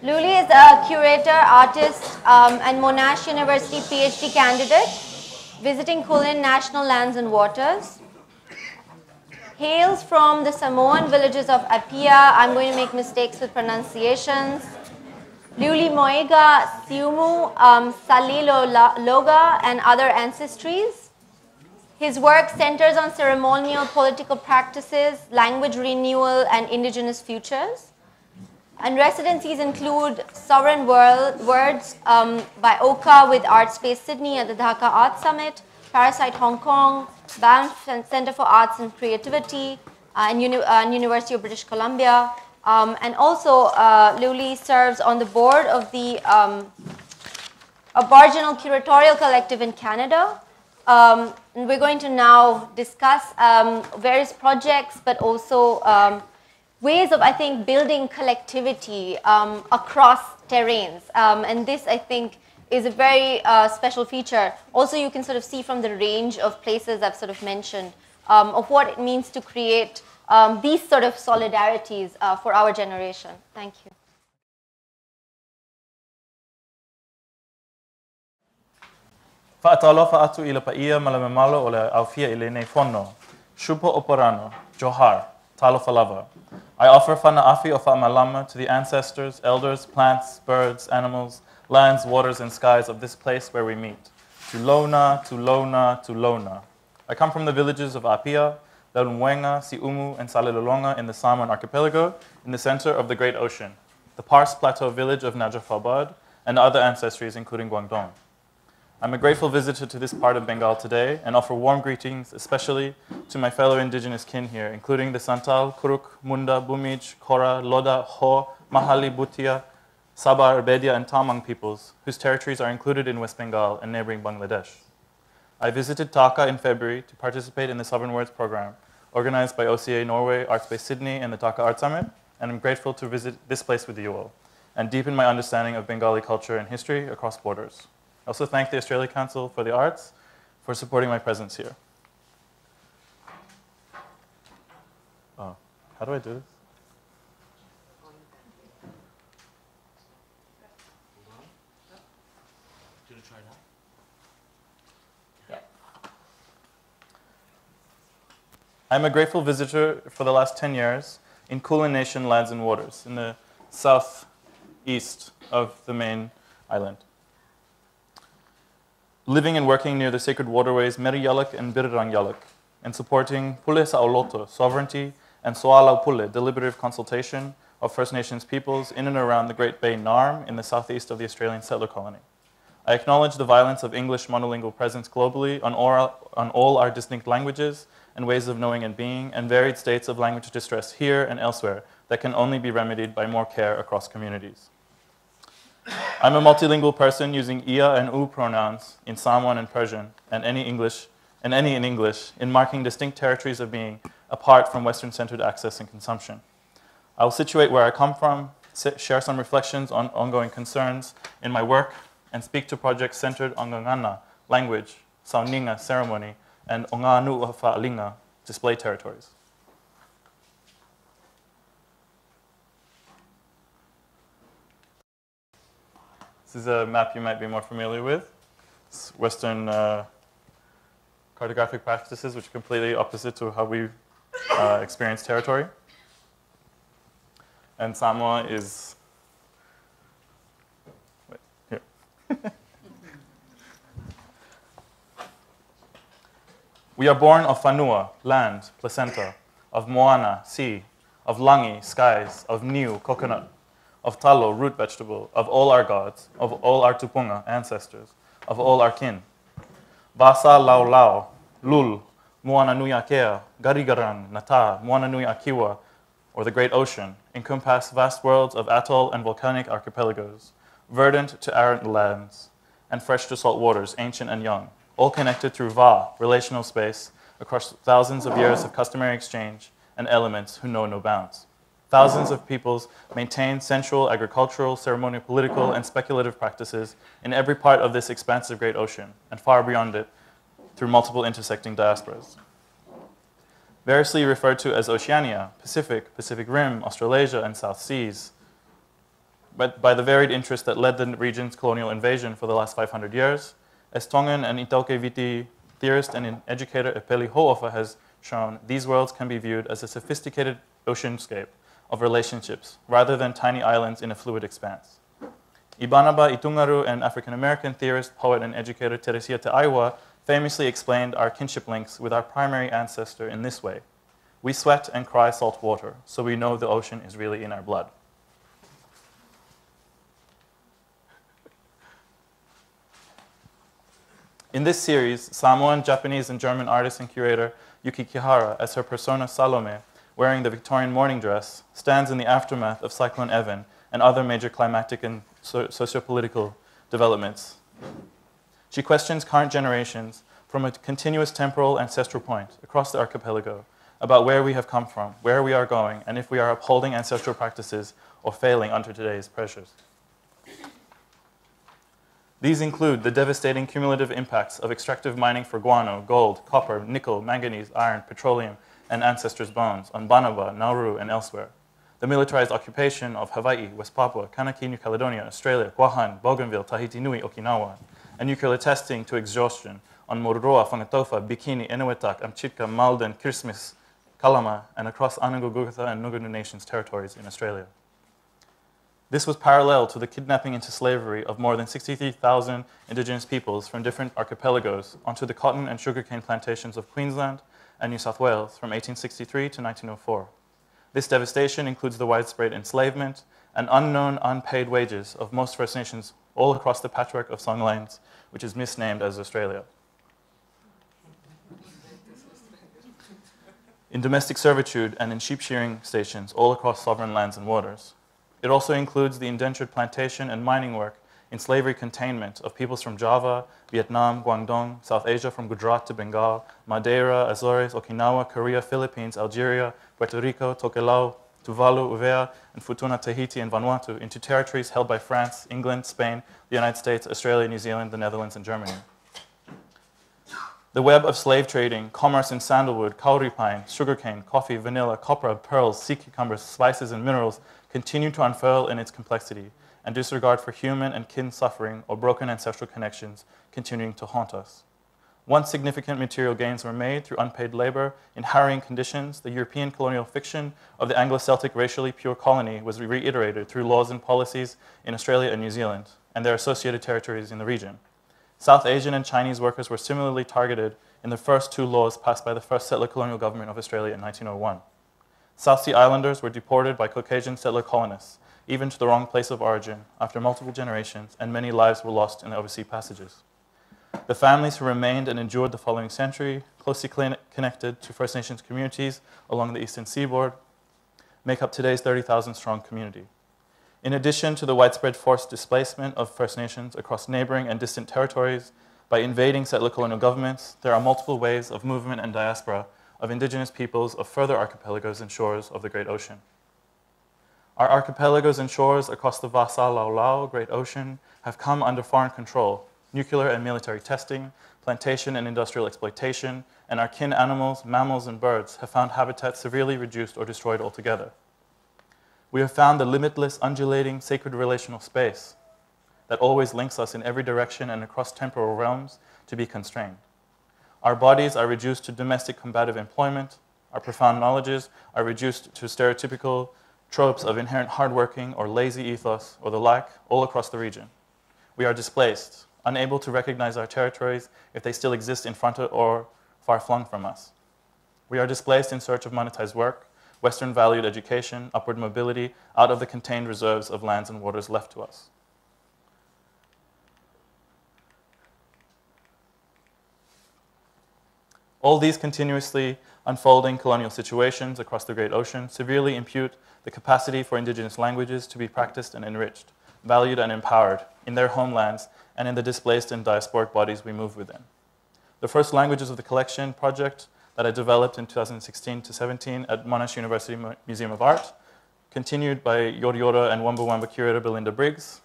Leuli is a curator, artist, and Monash University PhD candidate, visiting Kulin National Lands and Waters. Hails from the Samoan villages of Apia. I'm going to make mistakes with pronunciations. Leuli Moiga, Siumu, Salilo Loga, and other ancestries. His work centers on ceremonial political practices, language renewal, and indigenous futures. And residencies include Sovereign Words by Oka with Art Space Sydney at the Dhaka Art Summit, Parasite Hong Kong, Banff Center for Arts and Creativity, and University of British Columbia. And also, Leuli serves on the board of the Aboriginal Curatorial Collective in Canada. And we're going to now discuss various projects, but also ways of, I think, building collectivity across terrains. And this, I think, is a very special feature. Also, you can sort of see from the range of places I've sort of mentioned of what it means to create these sort of solidarities for our generation. Thank you. Fa'atalofa atu I le paia ma le mamalo o le aufia I le nei fono. Shupo oporano, Johar, talofa lava. I offer fana'afi o fa'amalama to the ancestors, elders, plants, birds, animals, lands, waters, and skies of this place where we meet. Tulona, Tulona, Tulona. I come from the villages of Apia, Leulumwenga, Siumu, and Salilolonga in the Samoan archipelago, in the center of the Great Ocean, the Pars Plateau village of Najafabad, and other ancestries, including Guangdong. I'm a grateful visitor to this part of Bengal today and offer warm greetings, especially to my fellow indigenous kin here, including the Santal, Kuruk, Munda, Bumij, Kora, Loda, Ho, Mahali, Bhutia, Sabar, Bedia, and Tamang peoples, whose territories are included in West Bengal and neighboring Bangladesh. I visited Dhaka in February to participate in the Sovereign Words program, organized by OCA Norway, Art Space Sydney, and the Dhaka Art Summit, and I'm grateful to visit this place with you all and deepen my understanding of Bengali culture and history across borders. I also thank the Australia Council for the Arts for supporting my presence here. Oh, how do I do this? Yeah. I'm a grateful visitor for the last 10 years in Kulin Nation lands and waters in the southeast of the main island. Living and working near the sacred waterways Meriyalak and Birrangyalak, and supporting Pule Sa'oloto, sovereignty, and Soalau Pule, deliberative consultation of First Nations peoples in and around the Great Bay Narm in the southeast of the Australian settler colony. I acknowledge the violence of English monolingual presence globally on all our distinct languages and ways of knowing and being, and varied states of language distress here and elsewhere that can only be remedied by more care across communities. I'm a multilingual person using ia and u pronouns in Samoan and Persian, and any in English, in marking distinct territories of being apart from Western-centered access and consumption. I will situate where I come from, share some reflections on ongoing concerns in my work, and speak to projects centered on Ngangana, language, Sauninga, ceremony, and Onganu Fa'alinga, display territories. This is a map you might be more familiar with. It's Western cartographic practices, which are completely opposite to how we experience territory. And Samoa is, wait, here. We are born of Whanua, land, placenta, of Moana, sea, of Langi, skies, of Niu, coconut, of talo, root vegetable, of all our gods, of all our tupunga, ancestors, of all our kin. Basa lau lau, lul, Moana nui akea, garigaran, nata, Moana nui akiwa, or the great ocean, encompass vast worlds of atoll and volcanic archipelagos, verdant to arid lands, and fresh to salt waters, ancient and young, all connected through va, relational space, across thousands of years of customary exchange and elements who know no bounds. Thousands of peoples maintain sensual, agricultural, ceremonial, political, and speculative practices in every part of this expansive great ocean, and far beyond it, through multiple intersecting diasporas. Variously referred to as Oceania, Pacific, Pacific Rim, Australasia, and South Seas, but by the varied interests that led the region's colonial invasion for the last 500 years. As Tongan and Itaukei-Viti theorist and educator Epeli Ho'ofa has shown, these worlds can be viewed as a sophisticated oceanscape of relationships, rather than tiny islands in a fluid expanse. Ibanaba Itungaru and African-American theorist, poet, and educator Teresia Te Aiwa famously explained our kinship links with our primary ancestor in this way. We sweat and cry salt water, so we know the ocean is really in our blood. In this series, Samoan, Japanese, and German artist and curator Yuki Kihara, as her persona Salome, wearing the Victorian morning dress, stands in the aftermath of Cyclone Evan and other major climatic and socio-political developments. She questions current generations from a continuous temporal ancestral point across the archipelago about where we have come from, where we are going, and if we are upholding ancestral practices or failing under today's pressures. These include the devastating cumulative impacts of extractive mining for guano, gold, copper, nickel, manganese, iron, petroleum, and ancestors' bones on Banaba, Nauru, and elsewhere. The militarized occupation of Hawaii, West Papua, Kanaki, New Caledonia, Australia, Guahan, Bougainville, Tahiti Nui, Okinawa, and nuclear testing to exhaustion on Moroa, Whangatofa, Bikini, Enewetak, Amchitka, Malden, Christmas, Kalama, and across Anangu, Gugutha, and Ngunu Nations territories in Australia. This was parallel to the kidnapping into slavery of more than 63,000 indigenous peoples from different archipelagos onto the cotton and sugarcane plantations of Queensland and New South Wales from 1863 to 1904. This devastation includes the widespread enslavement and unknown unpaid wages of most First Nations all across the patchwork of Song Lands, which is misnamed as Australia. In domestic servitude and in sheep shearing stations all across sovereign lands and waters. It also includes the indentured plantation and mining work in slavery containment of peoples from Java, Vietnam, Guangdong, South Asia from Gujarat to Bengal, Madeira, Azores, Okinawa, Korea, Philippines, Algeria, Puerto Rico, Tokelau, Tuvalu, Uvea, and Futuna, Tahiti, and Vanuatu into territories held by France, England, Spain, the United States, Australia, New Zealand, the Netherlands, and Germany. The web of slave trading, commerce in sandalwood, kauri pine, sugarcane, coffee, vanilla, copra, pearls, sea cucumbers, spices, and minerals continue to unfurl in its complexity, and disregard for human and kin suffering or broken ancestral connections continuing to haunt us. Once significant material gains were made through unpaid labor in harrowing conditions, the European colonial fiction of the Anglo-Celtic racially pure colony was reiterated through laws and policies in Australia and New Zealand, and their associated territories in the region. South Asian and Chinese workers were similarly targeted in the first two laws passed by the first settler colonial government of Australia in 1901. South Sea Islanders were deported by Caucasian settler colonists, even to the wrong place of origin, after multiple generations, and many lives were lost in the overseas passages. The families who remained and endured the following century, closely connected to First Nations communities along the eastern seaboard, make up today's 30,000-strong community. In addition to the widespread forced displacement of First Nations across neighboring and distant territories by invading settler colonial governments, there are multiple waves of movement and diaspora of indigenous peoples of further archipelagos and shores of the Great Ocean. Our archipelagos and shores across the Vasa Laulau Great Ocean have come under foreign control, nuclear and military testing, plantation and industrial exploitation, and our kin animals, mammals, and birds have found habitat severely reduced or destroyed altogether. We have found the limitless, undulating, sacred relational space that always links us in every direction and across temporal realms to be constrained. Our bodies are reduced to domestic combative employment. Our profound knowledges are reduced to stereotypical tropes of inherent hardworking or lazy ethos or the lack all across the region. We are displaced, unable to recognize our territories if they still exist in front of or far flung from us. We are displaced in search of monetized work, Western valued education, upward mobility, out of the contained reserves of lands and waters left to us. All these continuously unfolding colonial situations across the Great Ocean severely impute the capacity for indigenous languages to be practiced and enriched, valued and empowered in their homelands and in the displaced and diasporic bodies we move within. The first languages of the collection project that I developed in 2016 to 17 at Monash University Museum of Art, continued by Yora and Wamba Wamba curator Belinda Briggs,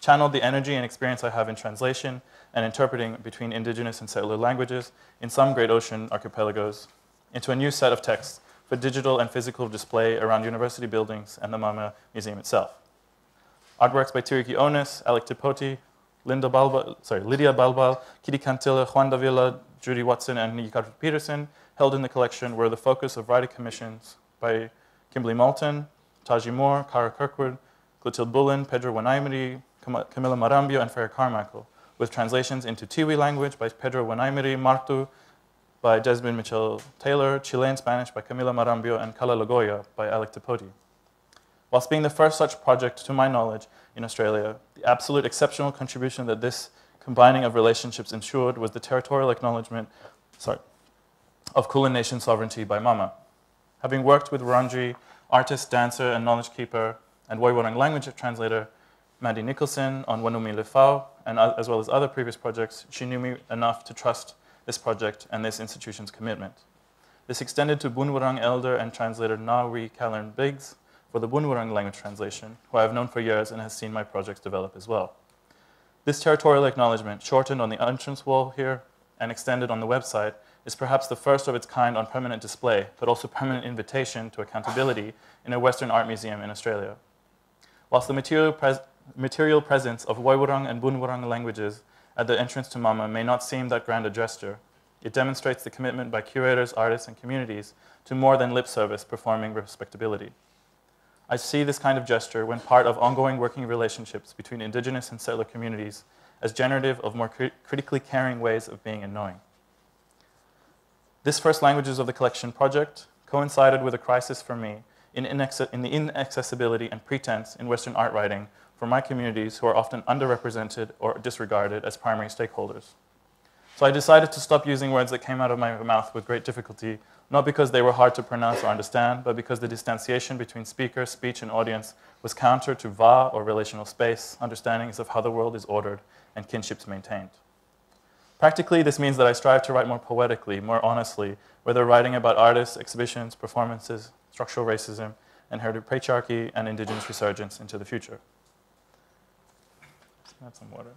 channeled the energy and experience I have in translation and interpreting between indigenous and settler languages in some Great Ocean archipelagos into a new set of texts for digital and physical display around university buildings and the Mama Museum itself. Artworks by Tiriki Onis, Alec Tipoti, Lydia Balbal, Kitty Cantilla, Juan Davila, Judy Watson, and Yikar Peterson, held in the collection, were the focus of writing commissions by Kimberly Moulton, Taji Moore, Cara Kirkwood, Clotilde Bullen, Pedro Wanaimiri, Camila Marambio, and Freya Carmichael, with translations into Tiwi language by Pedro Wanaimiri, Martu by Desmond Mitchell-Taylor, Chilean Spanish by Camila Marambio, and Kala Logoya by Alec Tipoti. Whilst being the first such project, to my knowledge, in Australia, the absolute exceptional contribution that this combining of relationships ensured was the territorial acknowledgement of Kulin Nation sovereignty by Mama. Having worked with Wurundjeri artist, dancer, and knowledge keeper, and Woiwurrung language translator Mandy Nicholson on Wanumi Lefau, and as well as other previous projects, she knew me enough to trust this project and this institution's commitment. This extended to Bunwurrung elder and translator Nauri Callan Biggs for the Bunwurrung language translation, who I have known for years and has seen my projects develop as well. This territorial acknowledgement, shortened on the entrance wall here and extended on the website, is perhaps the first of its kind on permanent display, but also permanent invitation to accountability in a Western art museum in Australia. Whilst the material presence of Woiwurrung and Bunwurrung languages at the entrance to Mama may not seem that grand a gesture, it demonstrates the commitment by curators, artists, and communities to more than lip service performing respectability. I see this kind of gesture, when part of ongoing working relationships between Indigenous and settler communities, as generative of more critically caring ways of being and knowing. This First Languages of the Collection project coincided with a crisis for me in the inaccessibility and pretense in Western art writing for my communities who are often underrepresented or disregarded as primary stakeholders. So I decided to stop using words that came out of my mouth with great difficulty, not because they were hard to pronounce or understand, but because the distanciation between speaker, speech, and audience was counter to va, or relational space, understandings of how the world is ordered and kinships maintained. Practically, this means that I strive to write more poetically, more honestly, whether writing about artists, exhibitions, performances, structural racism, inherited patriarchy, and Indigenous resurgence into the future. Just gonna have some water.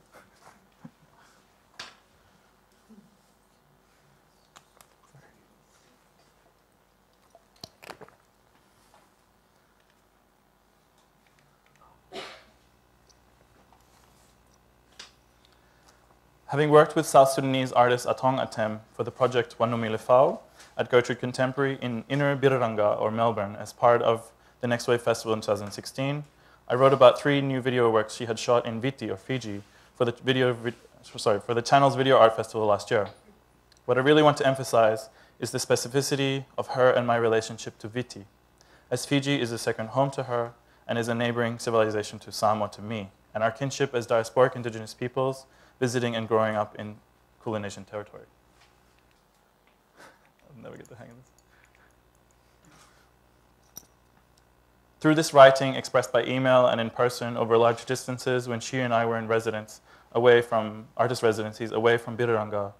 Having worked with South Sudanese artist Atong Atem for the project Wanumi Lefau at Gertrude Contemporary in Inner Birranga, or Melbourne, as part of the Next Wave Festival in 2016, I wrote about 3 new video works she had shot in Viti, or Fiji, for the Channel's Video Art Festival last year. What I really want to emphasize is the specificity of her and my relationship to Viti, as Fiji is a second home to her and is a neighboring civilization to Samoa, to me, and our kinship as diasporic Indigenous peoples visiting and growing up in Kulin Nation territory. I'll never get the hang of this. Through this writing, expressed by email and in person over large distances when she and I were in residence, away from artist residencies, away from Birranga,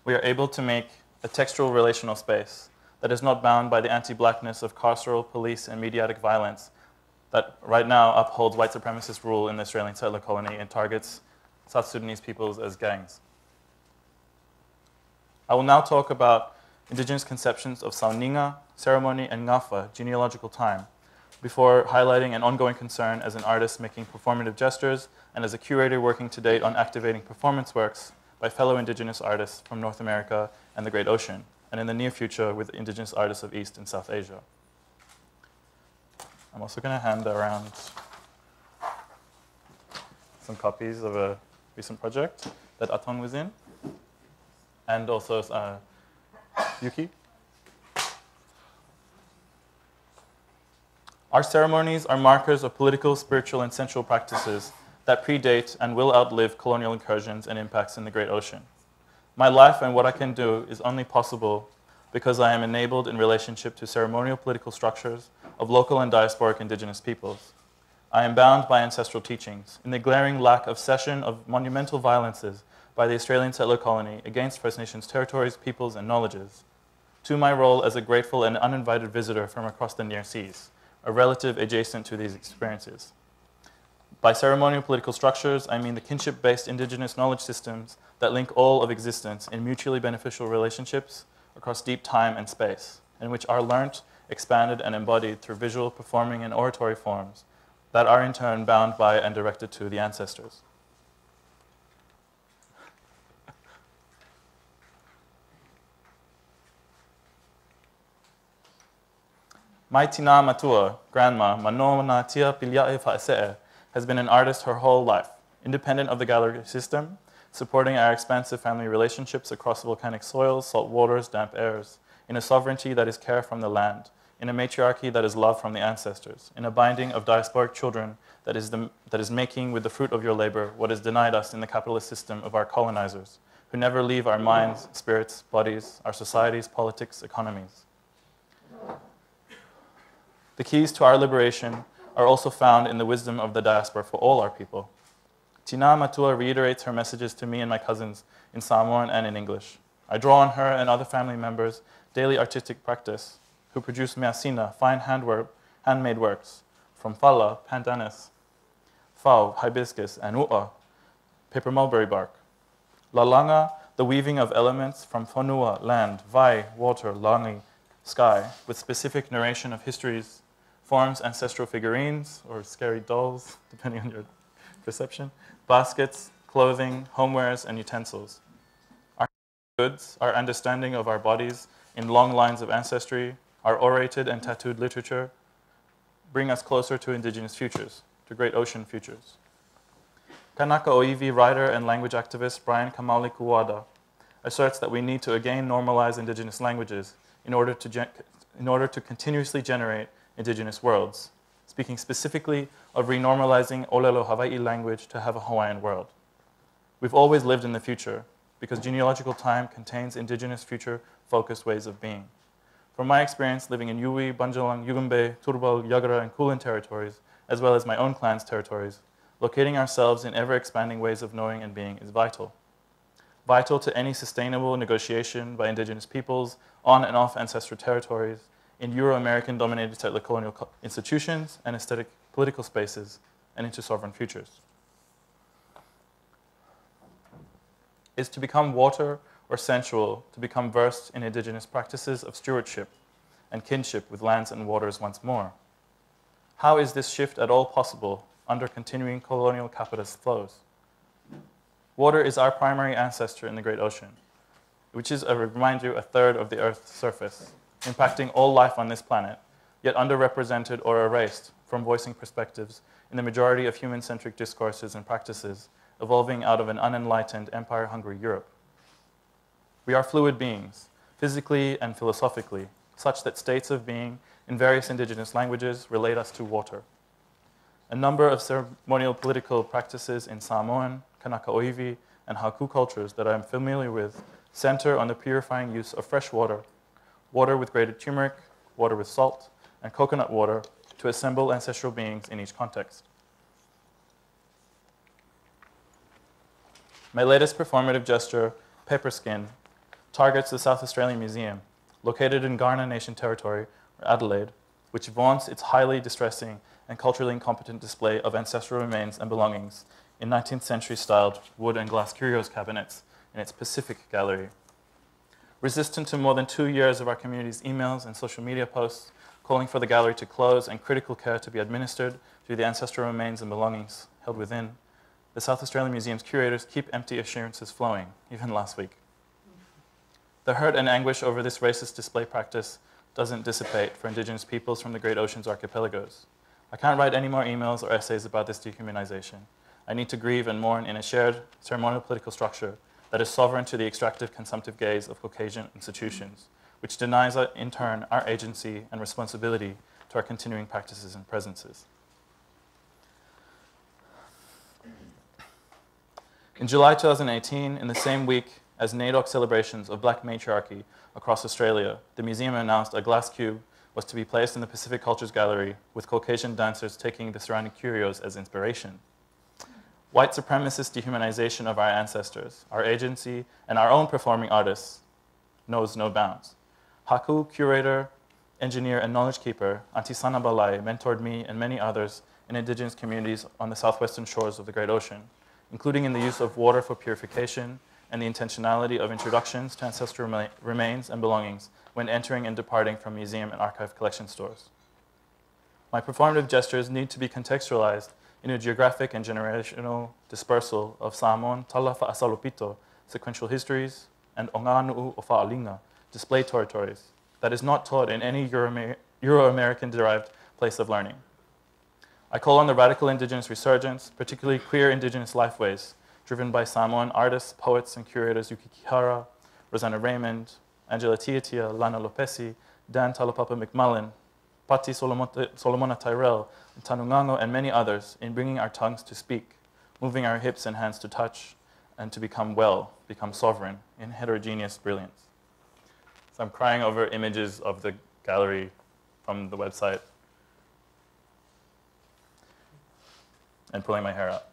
we are able to make a textual relational space that is not bound by the anti-blackness of carceral, police, and mediatic violence that right now upholds white supremacist rule in the Australian settler colony and targets South Sudanese peoples as gangs. I will now talk about Indigenous conceptions of Sauninga, ceremony, and Ngafa, genealogical time, before highlighting an ongoing concern as an artist making performative gestures and as a curator working to date on activating performance works by fellow Indigenous artists from North America and the Great Ocean, and in the near future with Indigenous artists of East and South Asia. I'm also going to hand around some copies of a recent project that Atong was in, and also Yuki. Our ceremonies are markers of political, spiritual, and sensual practices that predate and will outlive colonial incursions and impacts in the Great Ocean. My life and what I can do is only possible because I am enabled in relationship to ceremonial political structures of local and diasporic Indigenous peoples. I am bound by ancestral teachings in the glaring lack of cession of monumental violences by the Australian settler colony against First Nations territories, peoples, and knowledges, to my role as a grateful and uninvited visitor from across the near seas, a relative adjacent to these experiences. By ceremonial political structures, I mean the kinship-based Indigenous knowledge systems that link all of existence in mutually beneficial relationships across deep time and space, in which are learnt, expanded, and embodied through visual, performing, and oratory forms that are in turn bound by and directed to the ancestors. Mai tina matua, grandma, mano na tia piliae fa'asee, has been an artist her whole life, independent of the gallery system, supporting our expansive family relationships across volcanic soils, salt waters, damp airs, in a sovereignty that is care from the land, in a matriarchy that is love from the ancestors, in a binding of diasporic children that is making with the fruit of your labor what is denied us in the capitalist system of our colonizers, who never leave our minds, spirits, bodies, our societies, politics, economies. The keys to our liberation are also found in the wisdom of the diaspora for all our people. Tina Matua reiterates her messages to me and my cousins in Samoan and in English. I draw on her and other family members' daily artistic practice, who produce measina, fine handmade works, from fala, pandanus, fau, hibiscus, and u'a, paper mulberry bark. Lalanga, the weaving of elements from fonua, land, vai, water, langi, sky, with specific narration of histories, forms, ancestral figurines, or scary dolls, depending on your perception, baskets, clothing, homewares, and utensils. Our goods, our understanding of our bodies in long lines of ancestry, our orated and tattooed literature, bring us closer to indigenous futures, to great ocean futures. Kanaka Oiwi writer and language activist Brian Kamauli Kuwada asserts that we need to again normalize indigenous languages in order to continuously generate indigenous worlds, speaking specifically of renormalizing Olelo Hawaii language to have a Hawaiian world. We've always lived in the future because genealogical time contains indigenous future-focused ways of being. From my experience living in Yui, Banjalang, Yugambeh, Turbal, Yagara, and Kulin territories, as well as my own clan's territories, locating ourselves in ever-expanding ways of knowing and being is vital. Vital to any sustainable negotiation by indigenous peoples on and off ancestral territories, in Euro-American dominated settler colonial institutions and aesthetic political spaces, and into sovereign futures. Is to become water or sensual, to become versed in indigenous practices of stewardship and kinship with lands and waters once more. How is this shift at all possible under continuing colonial capitalist flows? Water is our primary ancestor in the great ocean, which is, I remind you, a third of the Earth's surface, impacting all life on this planet, yet underrepresented or erased from voicing perspectives in the majority of human-centric discourses and practices evolving out of an unenlightened, empire-hungry Europe. We are fluid beings, physically and philosophically, such that states of being in various indigenous languages relate us to water. A number of ceremonial political practices in Samoan, Kanaka Oiwi, and Haku cultures that I am familiar with center on the purifying use of fresh water, water with grated turmeric, water with salt, and coconut water to assemble ancestral beings in each context. My latest performative gesture, Pepper Skin, targets the South Australian Museum, located in Kaurna Nation territory, or Adelaide, which vaunts its highly distressing and culturally incompetent display of ancestral remains and belongings in 19th century styled wood and glass curios cabinets in its Pacific Gallery. Resistant to more than 2 years of our community's emails and social media posts calling for the gallery to close and critical care to be administered to the ancestral remains and belongings held within, the South Australian Museum's curators keep empty assurances flowing, even last week. The hurt and anguish over this racist display practice doesn't dissipate for Indigenous peoples from the Great Ocean's archipelagos. I can't write any more emails or essays about this dehumanization. I need to grieve and mourn in a shared ceremonial political structure that is sovereign to the extractive, consumptive gaze of Caucasian institutions, which denies, in turn, our agency and responsibility to our continuing practices and presences. In July 2018, in the same week as NAIDOC celebrations of Black matriarchy across Australia, the museum announced a glass cube was to be placed in the Pacific Cultures Gallery, with Caucasian dancers taking the surrounding curios as inspiration. White supremacist dehumanization of our ancestors, our agency, and our own performing artists knows no bounds. Haku, curator, engineer, and knowledge keeper, Antisana Balai mentored me and many others in Indigenous communities on the southwestern shores of the Great Ocean, including in the use of water for purification and the intentionality of introductions to ancestral remains and belongings when entering and departing from museum and archive collection stores. My performative gestures need to be contextualized in a geographic and generational dispersal of Samoan, Talafa Asalopito, sequential histories, and Onganu'u o Fa'alinga, display territories, that is not taught in any Euro-American derived place of learning. I call on the radical Indigenous resurgence, particularly queer Indigenous lifeways, driven by Samoan artists, poets, and curators Yuki Kihara, Rosanna Raymond, Angela Tiatia, Lana Lopesi, Dan Talapapa McMullen, Patti Solomona Tyrell, Tanungango, and many others in bringing our tongues to speak, moving our hips and hands to touch, and to become well, become sovereign in heterogeneous brilliance. So I'm crying over images of the gallery from the website and pulling my hair out.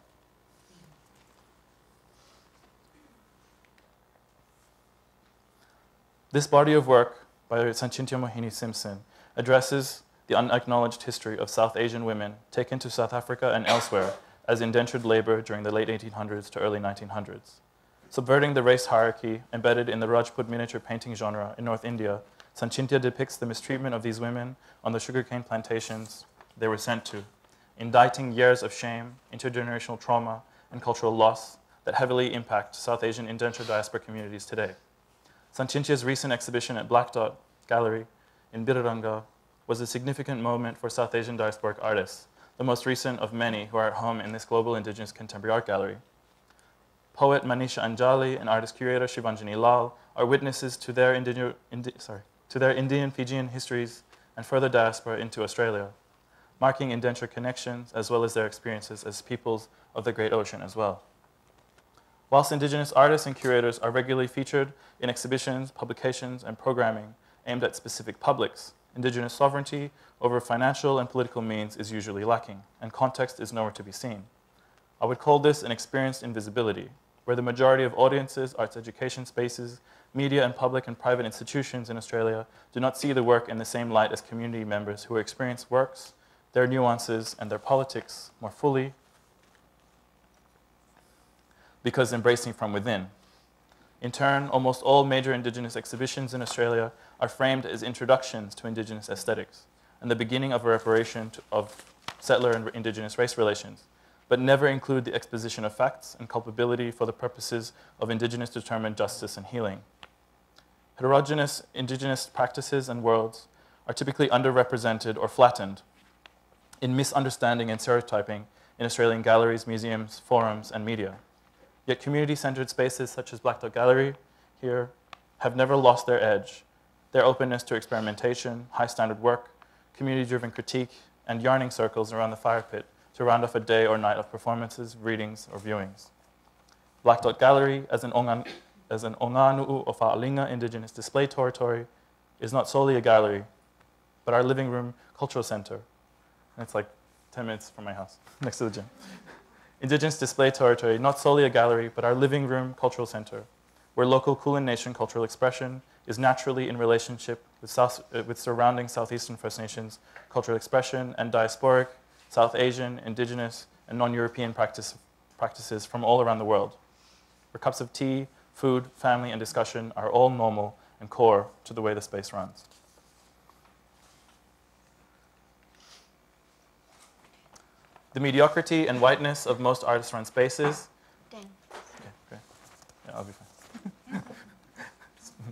This body of work by Sanchintia Mohini Simpson addresses the unacknowledged history of South Asian women taken to South Africa and elsewhere as indentured labor during the late 1800s to early 1900s. Subverting the race hierarchy embedded in the Rajput miniature painting genre in North India, Sanchintia depicts the mistreatment of these women on the sugarcane plantations they were sent to, indicting years of shame, intergenerational trauma, and cultural loss that heavily impact South Asian indentured diaspora communities today. Sanchintia's recent exhibition at Black Dot Gallery in Birranga was a significant moment for South Asian diasporic artists, the most recent of many who are at home in this global Indigenous contemporary art gallery. Poet Manisha Anjali and artist-curator Shivanjani Lal are witnesses to their Indian Fijian histories and further diaspora into Australia, marking indentured connections as well as their experiences as peoples of the Great Ocean as well. Whilst Indigenous artists and curators are regularly featured in exhibitions, publications, and programming aimed at specific publics, Indigenous sovereignty over financial and political means is usually lacking, and context is nowhere to be seen. I would call this an experienced invisibility, where the majority of audiences, arts education spaces, media and public and private institutions in Australia do not see the work in the same light as community members who experience works, their nuances, and their politics more fully, because embracing from within. In turn, almost all major Indigenous exhibitions in Australia are framed as introductions to Indigenous aesthetics and the beginning of a reparation of settler and Indigenous race relations, but never include the exposition of facts and culpability for the purposes of Indigenous determined justice and healing. Heterogeneous Indigenous practices and worlds are typically underrepresented or flattened in misunderstanding and stereotyping in Australian galleries, museums, forums, and media. Yet community-centered spaces such as Black Dot Gallery here have never lost their edge, their openness to experimentation, high-standard work, community-driven critique, and yarning circles around the fire pit to round off a day or night of performances, readings, or viewings. Black Dot Gallery, as an Onganu'u o Fa'alinga Indigenous display territory, is not solely a gallery, but our living room cultural center. And it's like 10 minutes from my house, next to the gym. Indigenous display territory, not solely a gallery, but our living room cultural center, where local Kulin Nation cultural expression is naturally in relationship with surrounding Southeastern First Nations cultural expression and diasporic, South Asian, Indigenous, and non-European practices from all around the world, where cups of tea, food, family, and discussion are all normal and core to the way the space runs. The mediocrity and whiteness of most artist-run spaces. Dan. Okay, great. Yeah, I'll be fine.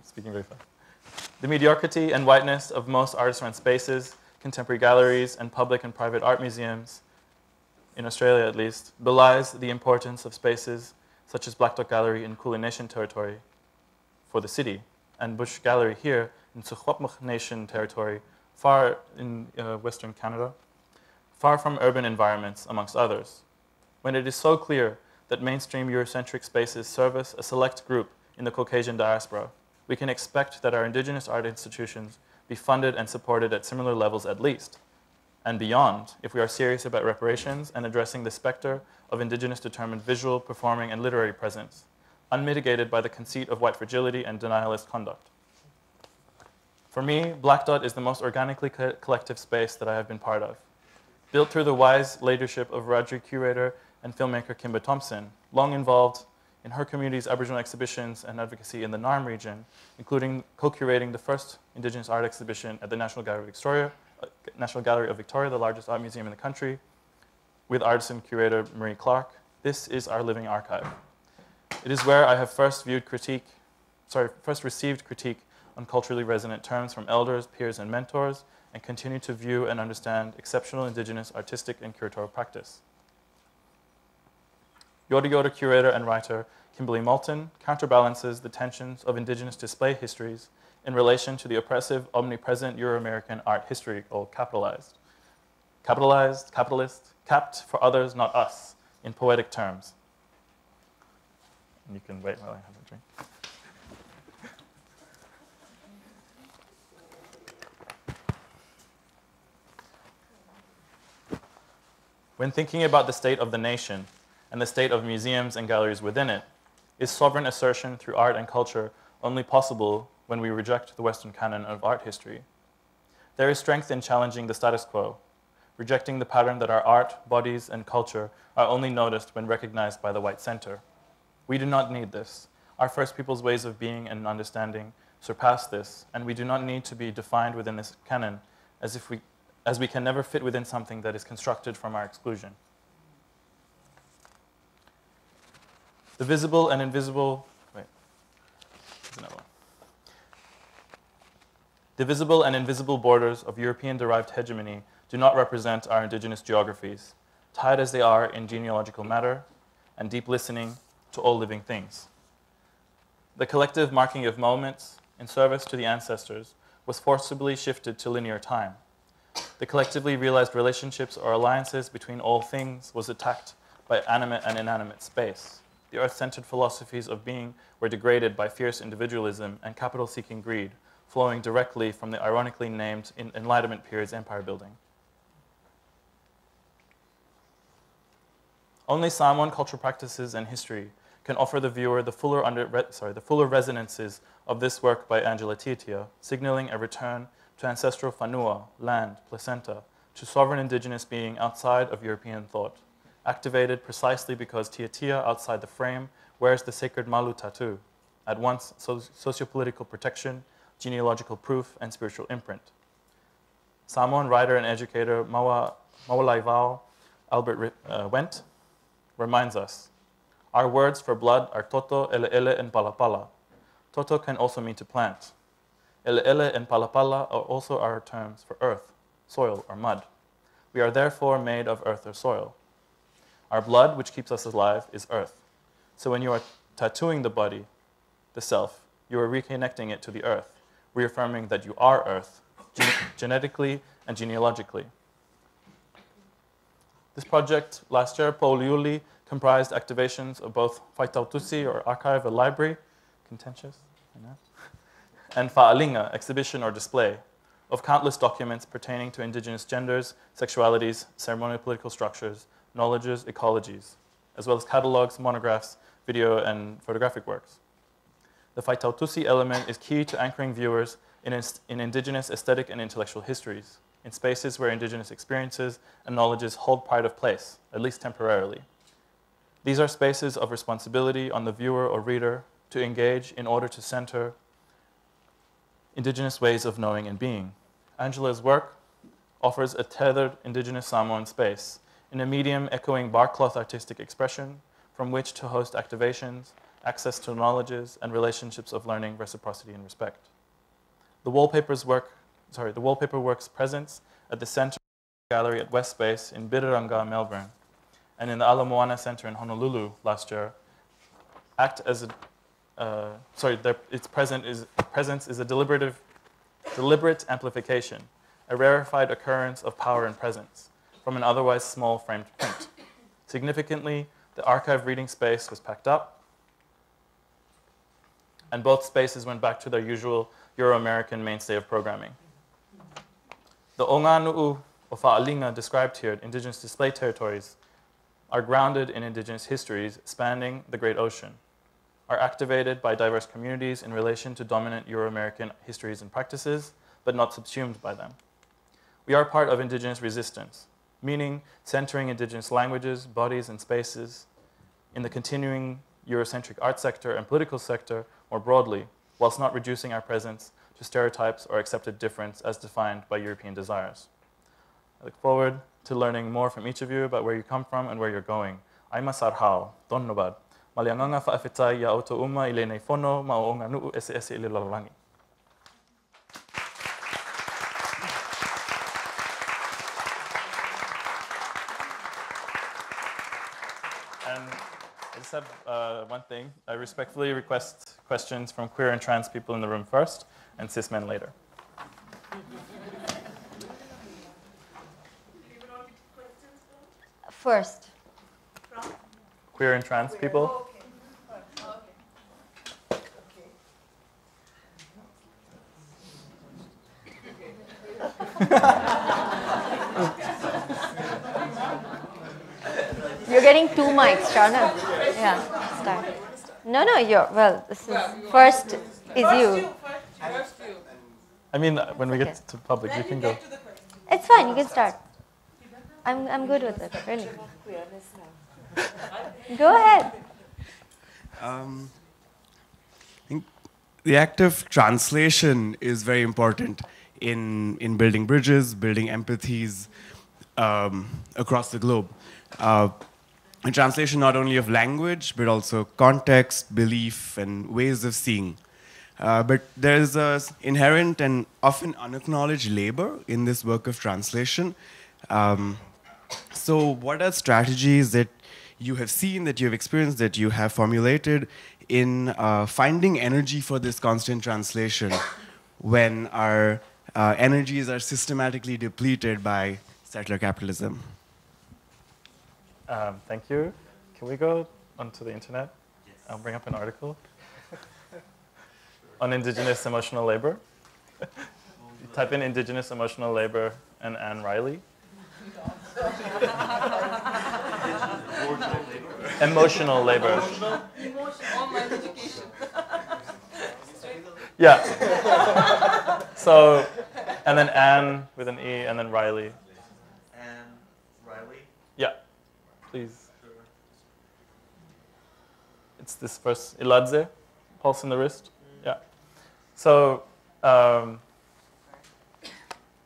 Speaking very fast. The mediocrity and whiteness of most artist-run spaces, contemporary galleries, and public and private art museums, in Australia at least, belies the importance of spaces such as Black Dot Gallery in Kulin Nation territory for the city, and Bush Gallery here in Secwepemc Nation territory, far in Western Canada, far from urban environments, amongst others. When it is so clear that mainstream Eurocentric spaces service a select group in the Caucasian diaspora, we can expect that our Indigenous art institutions be funded and supported at similar levels at least, and beyond, if we are serious about reparations and addressing the specter of Indigenous determined visual, performing, and literary presence, unmitigated by the conceit of white fragility and denialist conduct. For me, Black Dot is the most organically collective space that I have been part of. Built through the wise leadership of Wiradjuri curator and filmmaker Kimber Thompson, long involved in her community's Aboriginal exhibitions and advocacy in the Narm region, including co-curating the first Indigenous art exhibition at the National Gallery of Victoria National Gallery of Victoria, the largest art museum in the country, with artist and curator Marie Clark. This is our living archive. It is where I have first received critique on culturally resonant terms from elders, peers, and mentors, and continue to view and understand exceptional Indigenous artistic and curatorial practice. Yoda Yoda curator and writer Kimberly Moulton counterbalances the tensions of Indigenous display histories in relation to the oppressive, omnipresent Euro-American art history, or capitalized. Capitalized, capitalist, capped for others, not us, in poetic terms. And you can wait while I have a drink. When thinking about the state of the nation and the state of museums and galleries within it, is sovereign assertion through art and culture only possible when we reject the Western canon of art history? There is strength in challenging the status quo, rejecting the pattern that our art, bodies, and culture are only noticed when recognized by the white center. We do not need this. Our First Peoples' ways of being and understanding surpass this, and we do not need to be defined within this canon as we can never fit within something that is constructed from our exclusion. The visible and invisible, The visible and invisible borders of European-derived hegemony do not represent our Indigenous geographies, tied as they are in genealogical matter and deep listening to all living things. The collective marking of moments in service to the ancestors was forcibly shifted to linear time. The collectively realized relationships or alliances between all things was attacked by animate and inanimate space. The earth-centered philosophies of being were degraded by fierce individualism and capital-seeking greed, flowing directly from the ironically named Enlightenment period's empire building. Only Samoan cultural practices and history can offer the viewer the fuller resonances of this work by Angela Tiatia, signaling a return to ancestral whanua, land, placenta, to sovereign Indigenous being outside of European thought, activated precisely because Tiatia, outside the frame, wears the sacred malu tattoo, at once sociopolitical protection, genealogical proof, and spiritual imprint. Samoan writer and educator Mawalaivao Albert Wendt reminds us, our words for blood are toto, ele, and palapala. Toto can also mean to plant. Ele and palapala are also our terms for earth, soil, or mud. We are therefore made of earth or soil. Our blood, which keeps us alive, is earth. So when you are tattooing the body, the self, you are reconnecting it to the earth, reaffirming that you are earth, genetically and genealogically. This project last year, Leuli, comprised activations of both Faitautusi, or archive, a library, contentious, and Fa'alinga, exhibition or display, of countless documents pertaining to Indigenous genders, sexualities, ceremonial political structures, knowledges, ecologies, as well as catalogs, monographs, video, and photographic works. The Faitautusi element is key to anchoring viewers in Indigenous aesthetic and intellectual histories, in spaces where Indigenous experiences and knowledges hold pride of place, at least temporarily. These are spaces of responsibility on the viewer or reader to engage in order to center Indigenous ways of knowing and being. Angela's work offers a tethered Indigenous Samoan space in a medium echoing barkcloth artistic expression from which to host activations, access to knowledges, and relationships of learning, reciprocity, and respect. The wallpaper work's presence at the Center Gallery at West Space in Biraranga, Melbourne, and in the Ala Moana Center in Honolulu last year act as its presence is a deliberate amplification, a rarefied occurrence of power and presence from an otherwise small framed print. Significantly, the archive reading space was packed up, and both spaces went back to their usual Euro-American mainstay of programming. The Onganu'u o Fa'alinga described here, Indigenous display territories, are grounded in Indigenous histories spanning the Great Ocean, are activated by diverse communities in relation to dominant Euro-American histories and practices, but not subsumed by them. We are part of Indigenous resistance, meaning centering Indigenous languages, bodies, and spaces in the continuing Eurocentric art sector and political sector more broadly, whilst not reducing our presence to stereotypes or accepted difference as defined by European desires. I look forward to learning more from each of you about where you come from and where you're going. Ay masarhao, tonobad. Malianganga fa'afetai ya auto uma ile nei fono maonga nuu ese ile lalalangi. And I just have one thing. I respectfully request questions from queer and trans people in the room first, and cis men later. First. Queer and trans people. You're getting 2 mics, Shana. Yeah, start. No, well, this is first is you. I mean, when we get to public, you can go. It's fine, you can start. I'm good with it, really. Go ahead. I think the act of translation is very important in building bridges, building empathies across the globe. And translation not only of language, but also context, belief, and ways of seeing. But there's an inherent and often unacknowledged labor in this work of translation. So what are strategies that you have seen, that you have experienced, that you have formulated in finding energy for this constant translation when our energies are systematically depleted by settler capitalism? Thank you. Can we go onto the internet? Yes. I'll bring up an article on Indigenous emotional labor. Type in Indigenous emotional labor and Anne Riley. Emotional labor. Online education. Yeah. So, and then Anne with an E, and then Riley. Anne Riley? Yeah. Please. It's this first, Iladze, pulse in the wrist. Yeah. So, I'm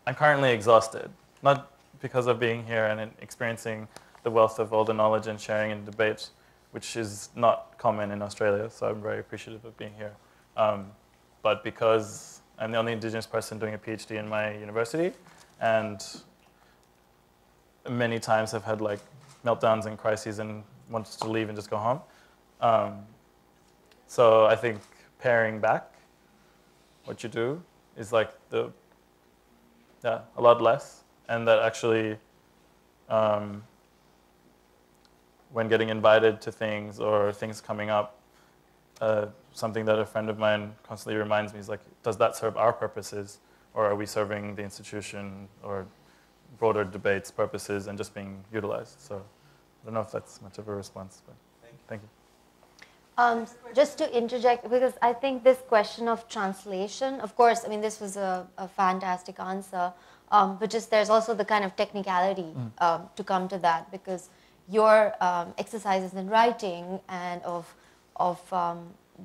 currently exhausted, not because of being here and experiencing the wealth of all the knowledge and sharing and debate, which is not common in Australia, so I'm very appreciative of being here. But because I'm the only Indigenous person doing a PhD in my university, and many times I've had like meltdowns and crises and wanted to leave and just go home. So I think paring back what you do is like a lot less, and that actually when getting invited to things or things coming up, something that a friend of mine constantly reminds me is like, does that serve our purposes, or are we serving the institution or broader debates purposes and just being utilized? So I don't know if that's much of a response, but thank you. Just to interject, because I think this question of translation, of course, I mean, this was a fantastic answer, but just there's also the kind of technicality to come to that, because your exercises in writing and of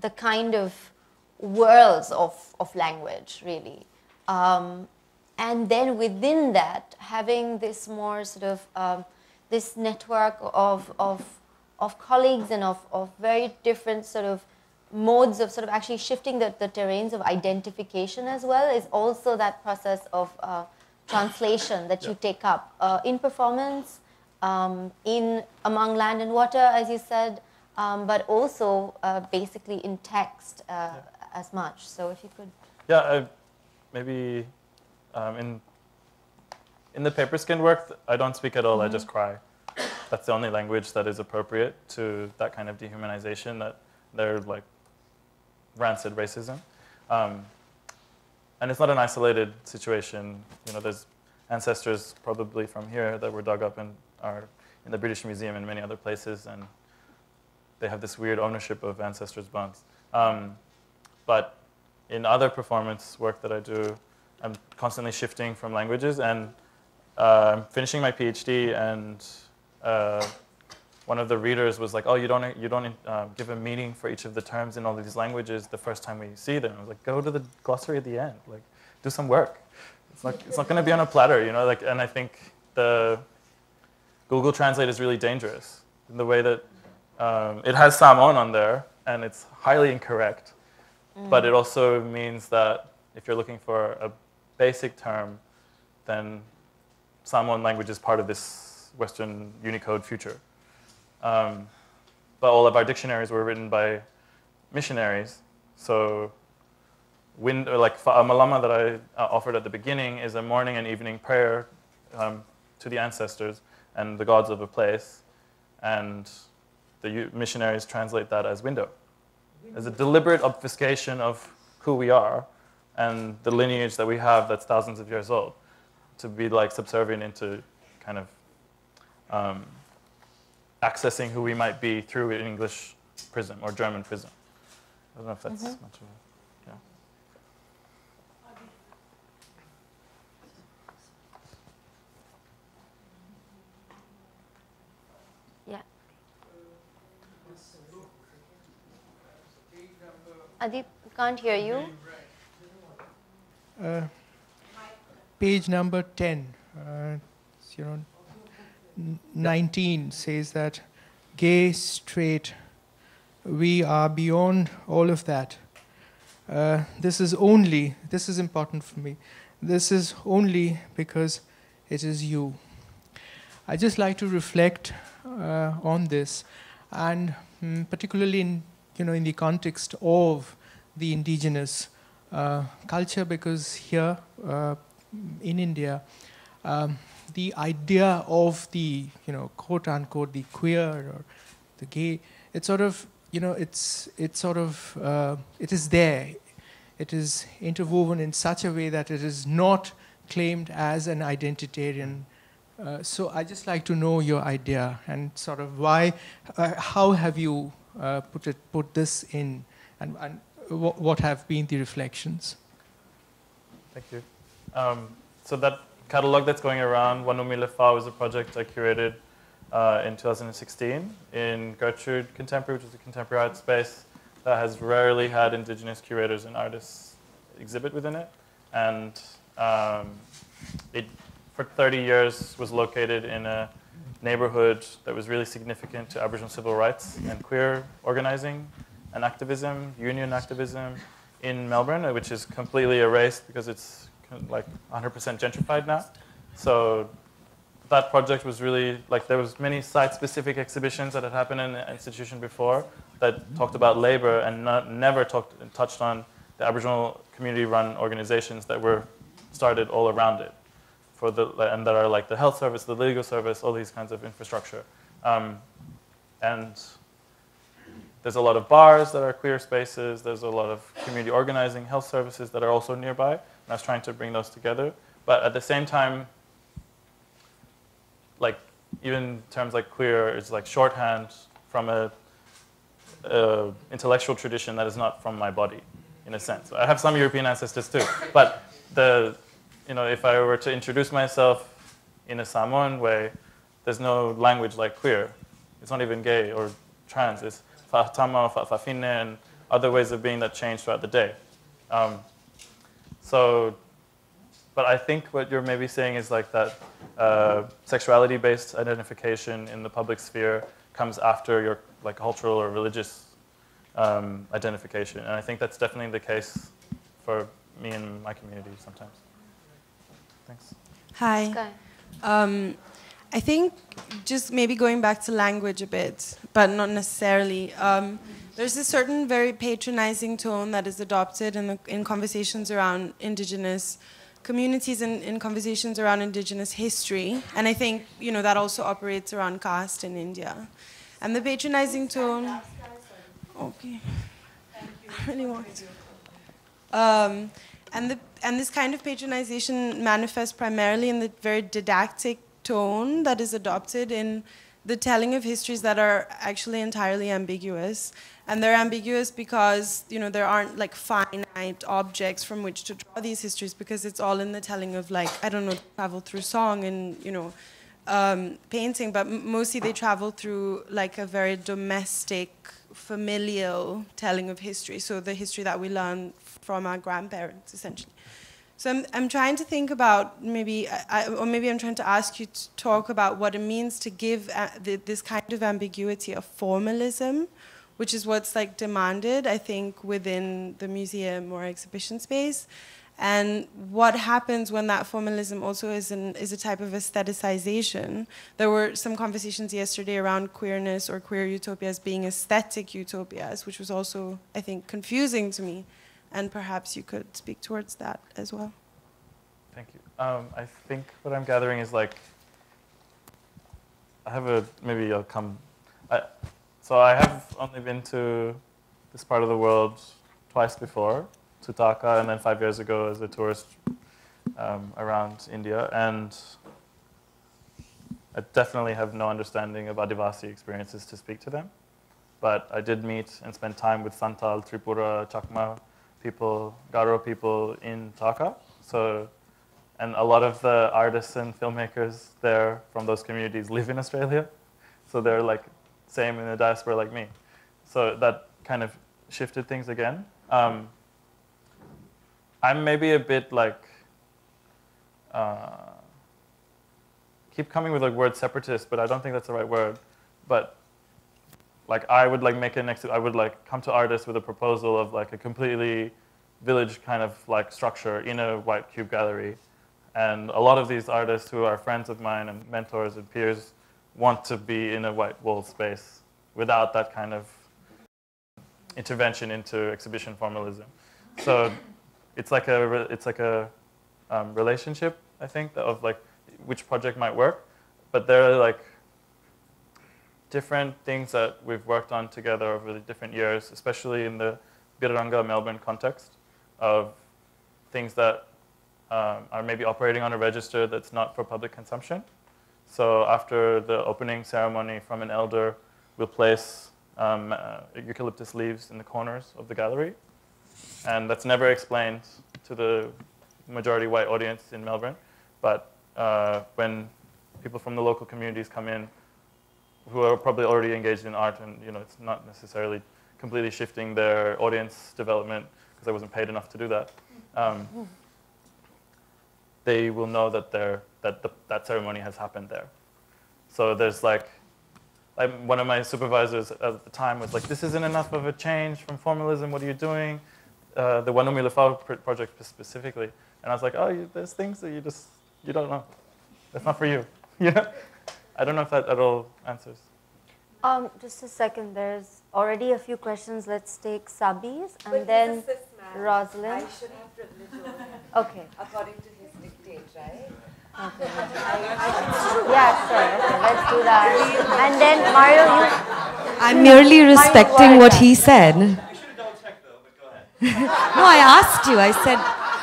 the kind of worlds of language, really. And then within that, having this more sort of, this network of colleagues and of very different sort of modes of sort of actually shifting the terrains of identification as well is also that process of translation that you take up in performance, in among land and water, as you said, but also basically in text as much. So if you could. Yeah, maybe in the paper skin work, I don't speak at all, I just cry. That's the only language that is appropriate to that kind of dehumanization, that they're like rancid racism. And it's not an isolated situation. You know, there's ancestors probably from here that were dug up and are in the British Museum and many other places, and they have this weird ownership of ancestors' bones. But in other performance work that I do, I'm constantly shifting from languages, and I'm finishing my PhD, and one of the readers was like, "Oh, you don't give a meaning for each of the terms in all of these languages the first time we see them." I was like, "Go to the glossary at the end. Like, do some work. It's not going to be on a platter, you know." Like, and I think the Google Translate is really dangerous in the way that it has Samon on there, and it's highly incorrect. But it also means that if you're looking for a basic term, then Samoan language is part of this Western Unicode future. But all of our dictionaries were written by missionaries. So like Malama that I offered at the beginning is a morning and evening prayer to the ancestors and the gods of a place. And the missionaries translate that as window, as a deliberate obfuscation of who we are and the lineage that we have that's thousands of years old, to be like subservient into kind of accessing who we might be through an English prism or German prism. I don't know if that's much of a, yeah. Yeah. Adit, we can't hear you. Page number 10, 19 says that gay, straight, we are beyond all of that. This is important for me, this is only because it is you. I just like to reflect on this, and particularly in the context of the indigenous culture, because here in India, the idea of the quote unquote the queer or the gay, it's sort of it is there. It is interwoven in such a way that it is not claimed as an identitarian. So I just like to know your idea and sort of why, how have you put this in, and what have been the reflections? Thank you. So that catalog that's going around, Wanumi Lefa, was a project I curated in 2016 in Gertrude Contemporary, which is a contemporary art space that has rarely had Indigenous curators and artists exhibit within it. And it, for 30 years, was located in a neighborhood that was really significant to Aboriginal civil rights and queer organizing and activism, union activism in Melbourne, which is completely erased because it's like 100% gentrified now. So that project was really, like, there was many site-specific exhibitions that had happened in the institution before that talked about labor and never touched on the Aboriginal community-run organizations that were started all around it, and that are like the health service, the legal service, all these kinds of infrastructure. And there's a lot of bars that are queer spaces. There's a lot of community organizing, health services that are also nearby. And I was trying to bring those together. But at the same time, like, even terms like queer is like shorthand from a intellectual tradition that is not from my body, in a sense. I have some European ancestors too. But if I were to introduce myself in a Samoan way, there's no language like queer. It's not even gay or trans. It's fa'atama, fa'afine, and other ways of being that change throughout the day. But I think what you're maybe saying is like that sexuality-based identification in the public sphere comes after your like cultural or religious identification. And I think that's definitely the case for me and my community sometimes. Thanks. Hi. I think just maybe going back to language a bit, but not necessarily. There's a certain very patronizing tone that is adopted in conversations around Indigenous communities and in conversations around Indigenous history. And I think, that also operates around caste in India. And the patronizing tone... Okay. I really want to. And this kind of patronization manifests primarily in the very didactic tone that is adopted in the telling of histories that are actually entirely ambiguous. And they're ambiguous because, there aren't like finite objects from which to draw these histories, because it's all in the telling of, like, I don't know, travel through song and, painting, but mostly they travel through like a very domestic, familial telling of history. So the history that we learn from our grandparents, essentially. So I'm trying to think about maybe, or maybe I'm trying to ask you to talk about what it means to give this kind of ambiguity of formalism, which is what's like demanded, I think, within the museum or exhibition space. And what happens when that formalism also is a type of aestheticization. There were some conversations yesterday around queerness or queer utopias being aesthetic utopias, which was also, I think, confusing to me. And perhaps you could speak towards that as well. Thank you. I think what I'm gathering is like, I have a, maybe I'll come, so I have only been to this part of the world twice before, to Dhaka, and then 5 years ago as a tourist around India. And I definitely have no understanding of Adivasi experiences to speak to them. But I did meet and spend time with Santal, Tripura, Chakma people, Garo people in Dhaka. So, and a lot of the artists and filmmakers there from those communities live in Australia. So they're like same in the diaspora like me. So that kind of shifted things again. I'm maybe a bit like, keep coming with like word separatist, but I don't think that's the right word. But like I would like make I would like come to artists with a proposal of like a completely village kind of like structure in a white cube gallery. And a lot of these artists who are friends of mine and mentors and peers want to be in a white wall space without that kind of intervention into exhibition formalism. So it's like a relationship, I think, of like which project might work. But there are like different things that we've worked on together over the different years, especially in the Birranga Melbourne context, of things that are maybe operating on a register that's not for public consumption. So after the opening ceremony from an elder, we'll place eucalyptus leaves in the corners of the gallery. And that's never explained to the majority white audience in Melbourne. But when people from the local communities come in, who are probably already engaged in art, and it's not necessarily completely shifting their audience development because I wasn't paid enough to do that. They will know that that ceremony has happened there. So there's like one of my supervisors at the time was like, "This isn't enough of a change from formalism. What are you doing?" The Wanumi Lefau project specifically, and I was like, "Oh, there's things that you don't know. That's not for you." I don't know if that at all answers. Just a second. There's already a few questions. Let's take Sabis and then Rosalind. I should have privilege over him. Okay. According to his dictate, right? Okay. Yeah, sure. Okay, let's do that. And then Mario, you. I'm merely respecting what he said. You should have double-checked though, but go ahead. No, I asked you. I said,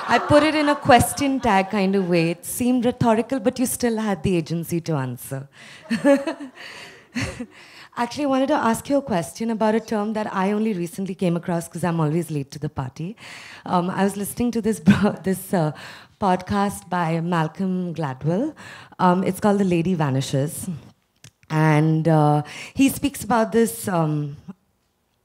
I put it in a question tag kind of way. It seemed rhetorical, but you still had the agency to answer. Actually, I wanted to ask you a question about a term that I only recently came across because I'm always late to the party. I was listening to this podcast by Malcolm Gladwell. It's called The Lady Vanishes. And he speaks about this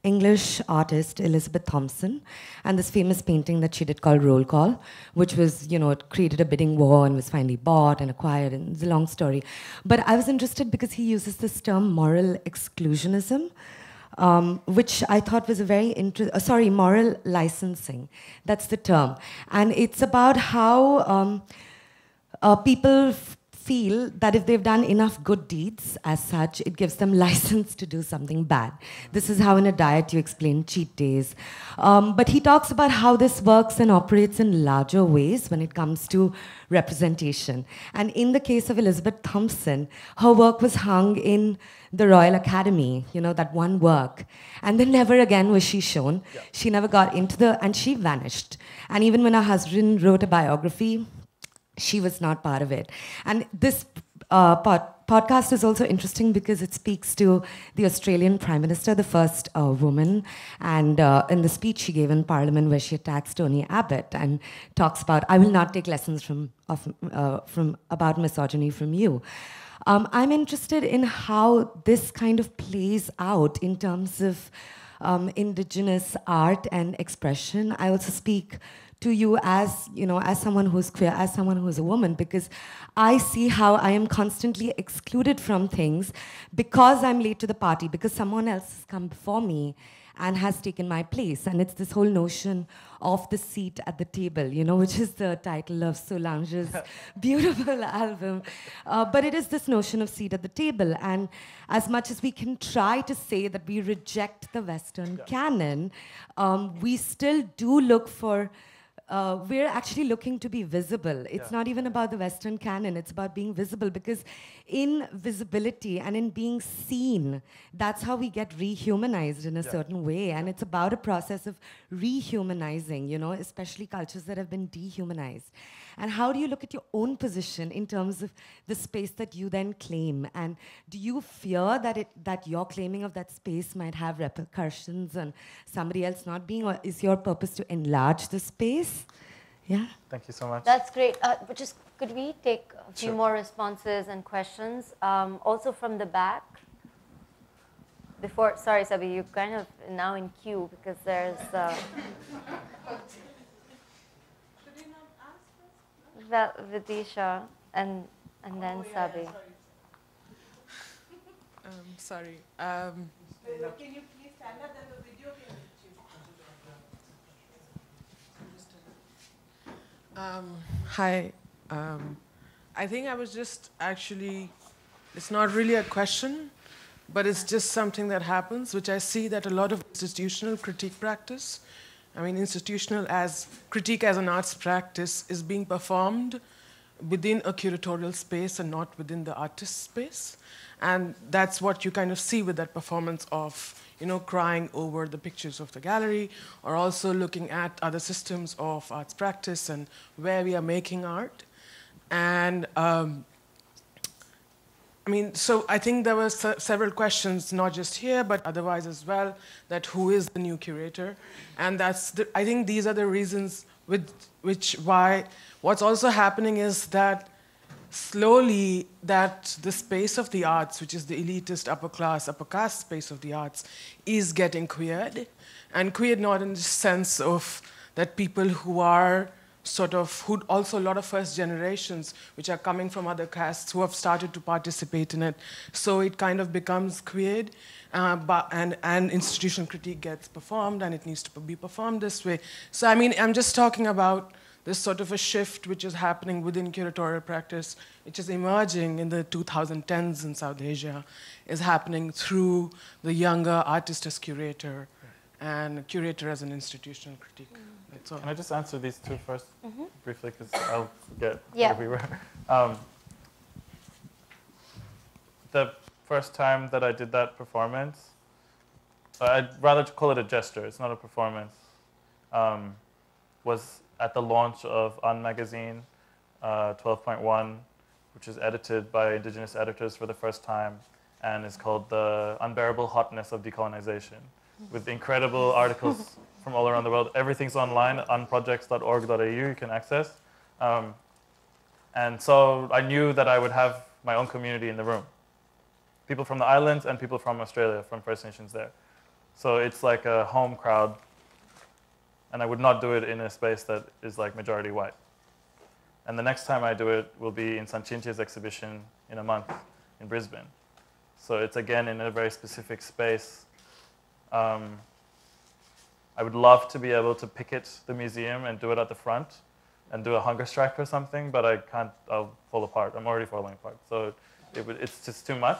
English artist, Elizabeth Thompson, and this famous painting that she did called Roll Call, which was, it created a bidding war and was finally bought and acquired, and it's a long story. But I was interested because he uses this term moral exclusionism, which I thought was a very moral licensing. That's the term. And it's about how people feel that if they've done enough good deeds, as such, it gives them license to do something bad. This is how in a diet you explain cheat days. But he talks about how this works and operates in larger ways when it comes to representation. And in the case of Elizabeth Thompson, her work was hung in the Royal Academy, that one work. And then never again was she shown. Yeah. She never got into and she vanished. And even when her husband wrote a biography, she was not part of it. And this podcast is also interesting because it speaks to the Australian Prime Minister, the first woman, and in the speech she gave in Parliament where she attacks Tony Abbott and talks about, I will not take lessons about misogyny from you. I'm interested in how this kind of plays out in terms of indigenous art and expression. I also speak to you as, as someone who's queer, as someone who's a woman, because I see how I am constantly excluded from things because I'm late to the party, because someone else has come before me and has taken my place. And it's this whole notion of the seat at the table, which is the title of Solange's beautiful album. But it is this notion of seat at the table. And as much as we can try to say that we reject the Western canon, we still do look for we're actually looking to be visible. It's not even about the Western canon, it's about being visible, because in visibility and in being seen, that's how we get rehumanized in a certain way. And it's about a process of rehumanizing, especially cultures that have been dehumanized. And how do you look at your own position in terms of the space that you then claim? And do you fear that your claiming of that space might have repercussions on somebody else not being, or is your purpose to enlarge the space? Yeah. Thank you so much. That's great. But just could we take a few more responses and questions? Also from the back. Before, sorry, Sabi, you're kind of now in queue because there's. Should we not ask first? Vidisha and then Sabi. Sorry. Can you please stand up? Then the video can reach you. Hi. I think I was just actually, it's not really a question, but it's just something that happens, which I see that a lot of institutional critique practice, institutional as critique as an arts practice, is being performed within a curatorial space and not within the artist space. And that's what you kind of see with that performance of, crying over the pictures of the gallery, or also looking at other systems of arts practice and where we are making art. And so I think there were several questions, not just here, but otherwise as well, that who is the new curator? And I think these are the reasons why what's also happening is that slowly that the space of the arts, which is the elitist upper caste space of the arts, is getting queered. And queered not in the sense of that people who are who also a lot of first generations, which are coming from other castes, who have started to participate in it. So it kind of becomes queered, and institutional critique gets performed, and it needs to be performed this way. So I'm just talking about this sort of a shift which is happening within curatorial practice, which is emerging in the 2010s in South Asia, is happening through the younger artist as curator and curator as an institutional critique. That's all. Can I just answer these two first briefly, because I'll forget Yeah. where we were. The first time that I did that performance, I'd rather call it a gesture, it's not a performance, was at the launch of Un magazine 12.1, which is edited by Indigenous editors for the first time, and is called The Unbearable Hotness of Decolonization, with incredible articles from all around the world. Everything's online, unprojects.org.au, you can access. And so I knew that I would have my own community in the room. People from the islands and people from Australia, from First Nations there. So it's like a home crowd. And I would not do it in a space that is like majority white. And the next time I do it will be in Sanchinche's exhibition in a month in Brisbane. So it's again in a very specific space. I would love to be able to picket the museum and do it at the front and do a hunger strike or something, but I can't, I'll fall apart. I'm already falling apart. So it's just too much.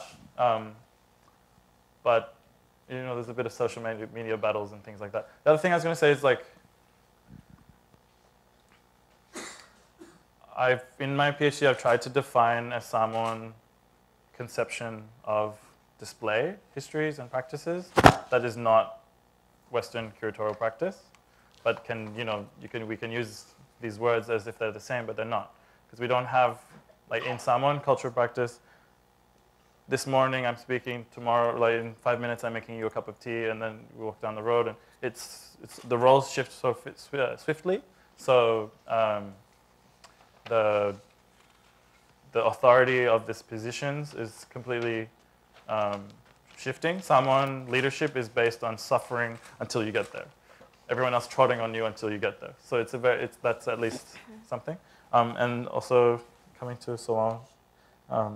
But there's a bit of social media battles and things like that. The other thing I was going to say is in my PhD, I've tried to define a Samoan conception of display histories and practices that is not Western curatorial practice, but we can use these words as if they're the same, but they're not, because we don't have, in Samoan cultural practice, this morning I'm speaking, tomorrow, in 5 minutes I'm making you a cup of tea, and then we walk down the road, and the roles shift so swiftly. So the authority of these positions is completely shifting. Samoan leadership is based on suffering until you get there. Everyone else trotting on you until you get there. So that's at least something. And also coming to Samoan, I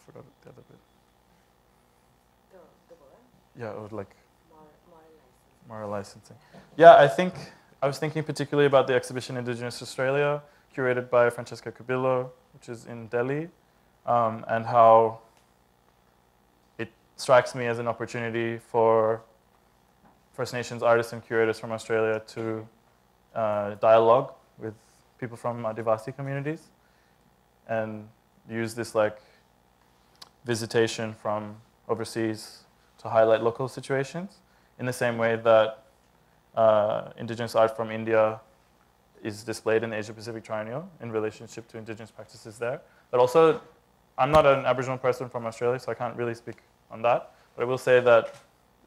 forgot the other bit. Yeah, it was like moral licensing. Yeah, I was thinking particularly about the exhibition Indigenous Australia, curated by Francesca Cabillo, which is in Delhi, and how it strikes me as an opportunity for First Nations artists and curators from Australia to dialogue with people from Adivasi communities and use this like visitation from overseas to highlight local situations in the same way that Indigenous art from India is displayed in the Asia-Pacific Triennial in relationship to Indigenous practices there. But also, I'm not an Aboriginal person from Australia, so I can't really speak on that. But I will say that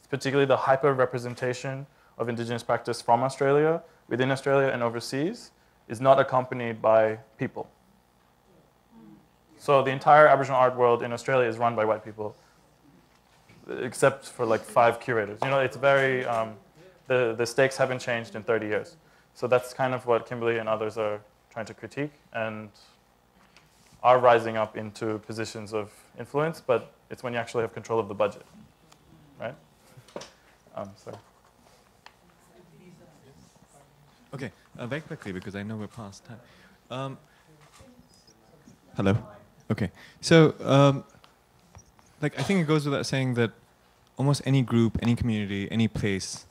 particularly the hyper-representation of Indigenous practice from Australia, within Australia and overseas, is not accompanied by people. So the entire Aboriginal art world in Australia is run by white people, except for like 5 curators. You know, it's very, the stakes haven't changed in 30 years. So that's kind of what Kimberly and others are trying to critique and are rising up into positions of influence, but it's when you actually have control of the budget, right? So. Okay, very quickly, because I know we're past time. Hello? Okay. So, like, I think it goes without saying that almost any group, any community, any place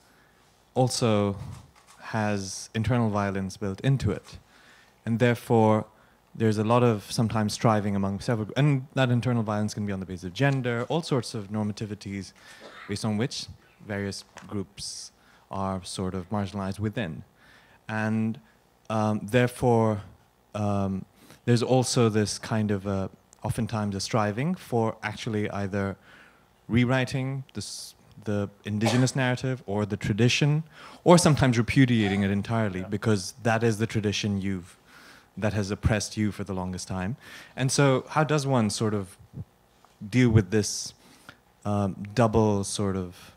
also has internal violence built into it. And therefore, there's a lot of sometimes striving among several, and that internal violence can be on the basis of gender, all sorts of normativities based on which various groups are sort of marginalized within. And therefore, there's also this kind of, oftentimes a striving for actually either rewriting the Indigenous narrative or the tradition, or sometimes repudiating it entirely, because that is the tradition that has oppressed you for the longest time. And so how does one sort of deal with this double sort of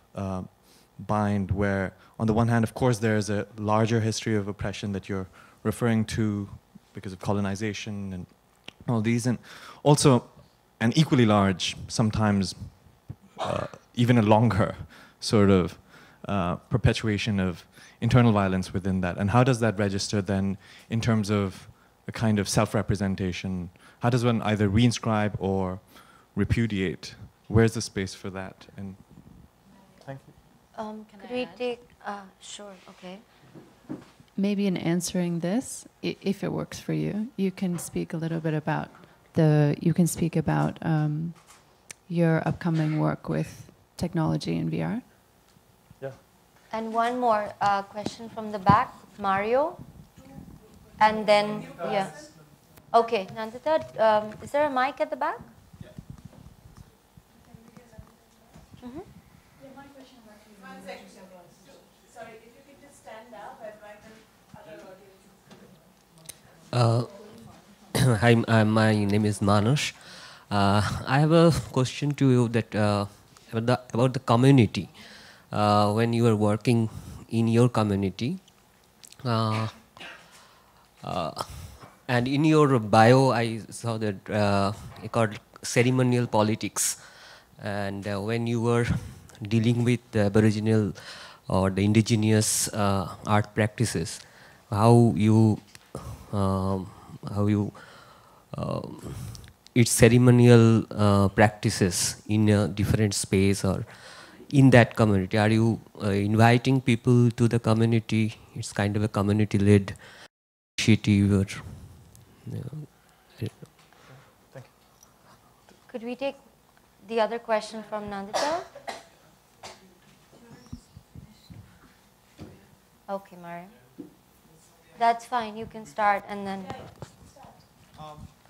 bind where, on the one hand, of course, there's a larger history of oppression that you're referring to because of colonization and all these, and also an equally large, sometimes even a longer sort of perpetuation of internal violence within that. And how does that register then in terms of a kind of self-representation? How does one either reinscribe or repudiate? Where's the space for that? And thank you. Could we take, sure, okay. Maybe in answering this, if it works for you, you can speak a little bit about your upcoming work with technology and VR. Yeah. And one more question from the back, Mario. And then, yeah. Okay, Nandita, is there a mic at the back? Yeah. Mm-hmm. One second. Sorry, if you could just stand up, I can other audience. Hi, my name is Manush. I have a question to you that about the community. When you are working in your community, and in your bio, I saw that you called ceremonial politics. And when you were dealing with the Aboriginal or the Indigenous art practices, how you its ceremonial practices in a different space or in that community. Are you inviting people to the community? It's kind of a community-led initiative. Or, Thank you. Could we take the other question from Nandita? Okay, Mario. That's fine. You can start and then.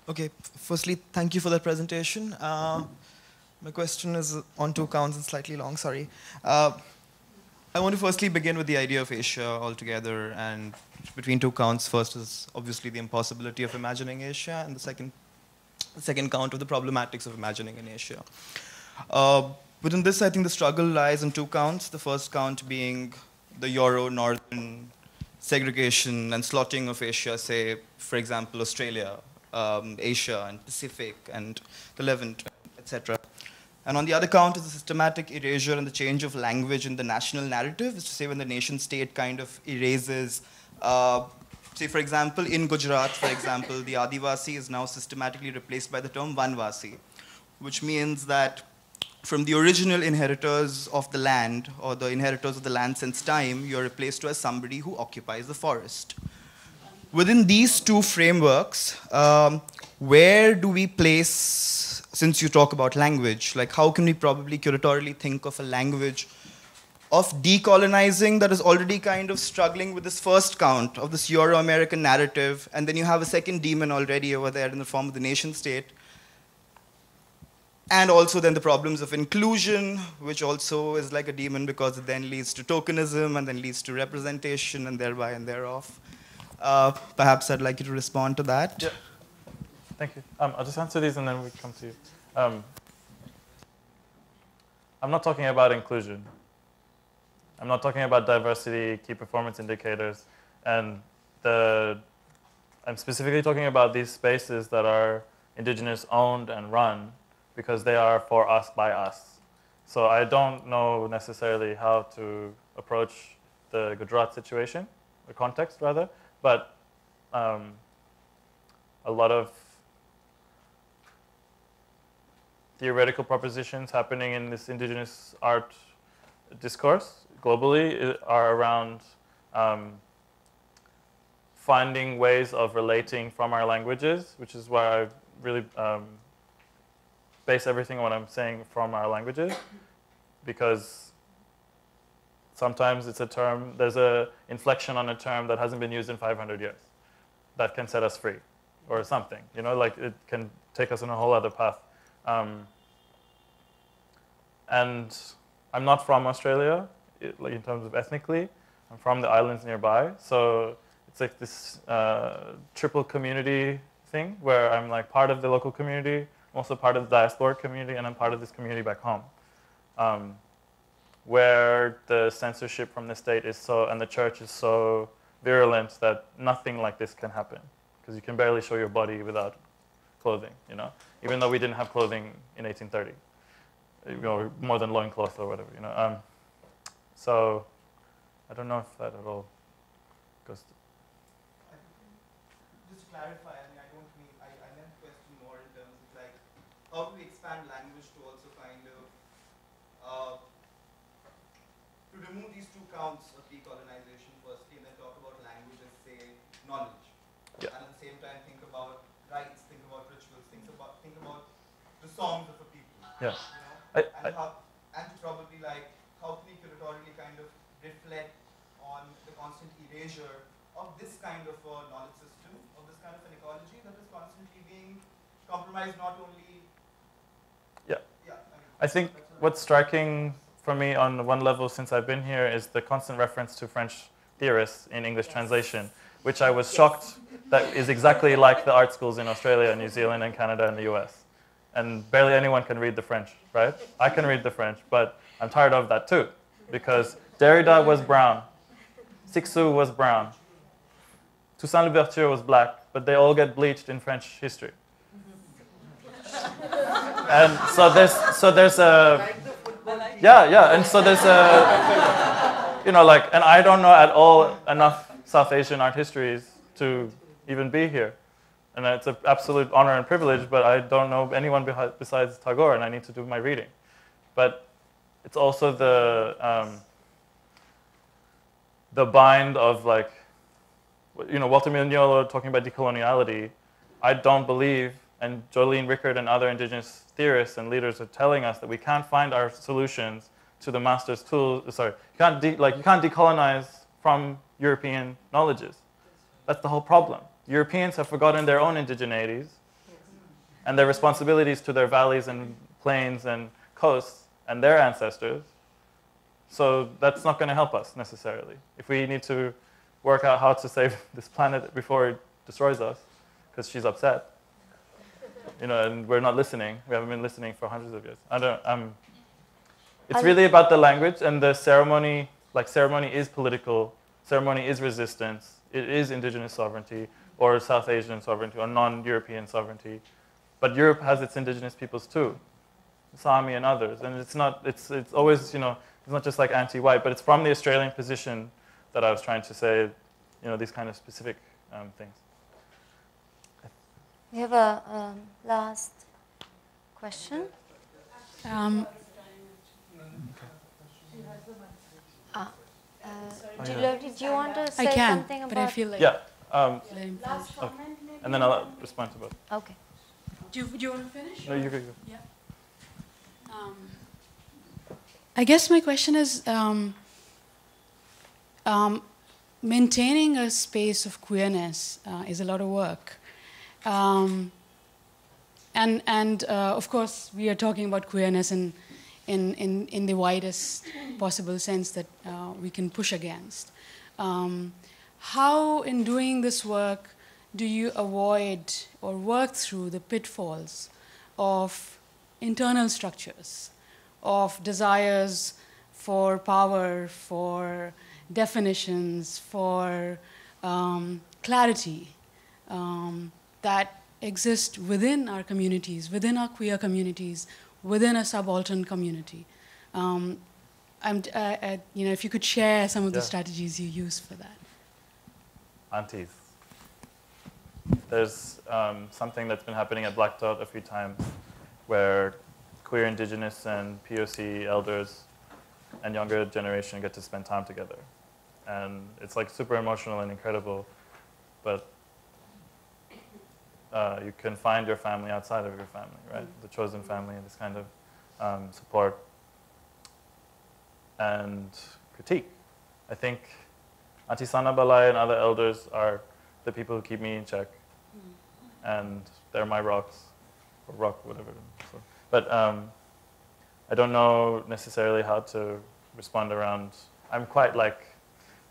Okay. Firstly, thank you for that presentation. My question is on 2 counts and slightly long. Sorry. I want to firstly begin with the idea of Asia altogether, and between two counts. First is obviously the impossibility of imagining Asia, and the second count of the problematics of imagining in Asia. Within this, I think the struggle lies in two counts. The first count being the Euro-Northern segregation and slotting of Asia, say, for example, Australia, Asia, and Pacific, and the Levant, etc. And on the other count is the systematic erasure and the change of language in the national narrative, is to say when the nation state kind of erases, say for example, in Gujarat, for example, the Adivasi is now systematically replaced by the term Vanvasi, which means that from the original inheritors of the land, or the inheritors of the land since time, you're replaced as somebody who occupies the forest. Within these two frameworks, where do we place, since you talk about language, like how can we probably curatorially think of a language of decolonizing that is already kind of struggling with this first count of this Euro-American narrative, and then you have a second demon already over there in the form of the nation state, and also then the problems of inclusion, which also is like a demon because it then leads to tokenism and then leads to representation and thereby and thereof. Perhaps I'd like you to respond to that. Yeah. Thank you. I'll just answer these and then we come to you. I'm not talking about inclusion. I'm not talking about diversity, key performance indicators, and I'm specifically talking about these spaces that are Indigenous owned and run because they are for us, by us. So I don't know necessarily how to approach the Gujarat situation, the context rather, but a lot of theoretical propositions happening in this Indigenous art discourse globally are around finding ways of relating from our languages, which is why I really base everything on what I'm saying from our languages, because sometimes it's a term, there's an inflection on a term that hasn't been used in 500 years that can set us free or something, you know, like it can take us on a whole other path. And I'm not from Australia, like in terms of ethnically. I'm from the islands nearby, so it's like this triple community thing where I'm like part of the local community, I'm also part of the diasporic community, and I'm part of this community back home, where the censorship from the state is so, and the church is so virulent that nothing like this can happen, because you can barely show your body without clothing, you know, even though we didn't have clothing in 1830, you know, more than loincloth or whatever, you know. So I don't know if that at all goes to... Just to clarify, I mean, I don't mean, I meant the question more in terms of like, how do we expand language to also kind of, to remove these two counts of decolonization firstly, and then talk about language as, say, knowledge. Yeah. And at the same time think about rites, think about rituals, think about the songs of a people. Yeah. You know? And to probably like, how can we curatorially kind of reflect on the constant erasure of this kind of a knowledge system, of this kind of an ecology that is constantly being compromised, not only... Yeah. Yeah. I think what's striking for me on one level since I've been here is the constant reference to French theorists in English translation, which I was shocked that is exactly like the art schools in Australia, New Zealand, and Canada, and the US. And barely anyone can read the French, right? I can read the French, but I'm tired of that too, because Derrida was brown, Sixou was brown, Toussaint Louverture was black, but they all get bleached in French history. And so there's a, yeah, and so there's a, you know, like, and I don't know at all enough South Asian art histories to even be here. And it's an absolute honor and privilege, but I don't know anyone besides Tagore, and I need to do my reading. But it's also the bind of like, you know, Walter Mignolo talking about decoloniality. I don't believe, and Jolene Rickard and other Indigenous theorists and leaders are telling us that we can't find our solutions to the master's tools. Sorry, you can't decolonize from European knowledges. That's the whole problem. Europeans have forgotten their own indigeneities and their responsibilities to their valleys and plains and coasts and their ancestors. So that's not going to help us necessarily. If we need to work out how to save this planet before it destroys us, because she's upset, and we're not listening. We haven't been listening for hundreds of years. It's really about the language and the ceremony. Like, ceremony is political. Ceremony is resistance. It is indigenous sovereignty or South Asian sovereignty or non-European sovereignty. But Europe has its indigenous peoples too, Sami and others. And it's always, it's not just like anti-white, but it's from the Australian position that I was trying to say, these kind of specific things. We have a last question. Do you want to say something about? But I feel like last comment, maybe? And then I'll respond to both. Okay. Do you want to finish? No, you go. Yeah. I guess my question is, maintaining a space of queerness is a lot of work. And of course, we are talking about queerness in the widest possible sense that we can push against. How, in doing this work, do you avoid or work through the pitfalls of internal structures, of desires for power, for definitions, for clarity that exist within our communities, within our queer communities, within a subaltern community? If you could share some of the strategies you use for that. Aunties. There's something that's been happening at Black Dot a few times where queer, indigenous, and POC elders and younger generation get to spend time together. And it's like super emotional and incredible, but you can find your family outside of your family, right? The chosen family and this kind of support and critique. I think Auntie Sana Balai and other elders are the people who keep me in check. And they're my rocks, or rock, whatever. So, but I don't know necessarily how to respond around. I'm quite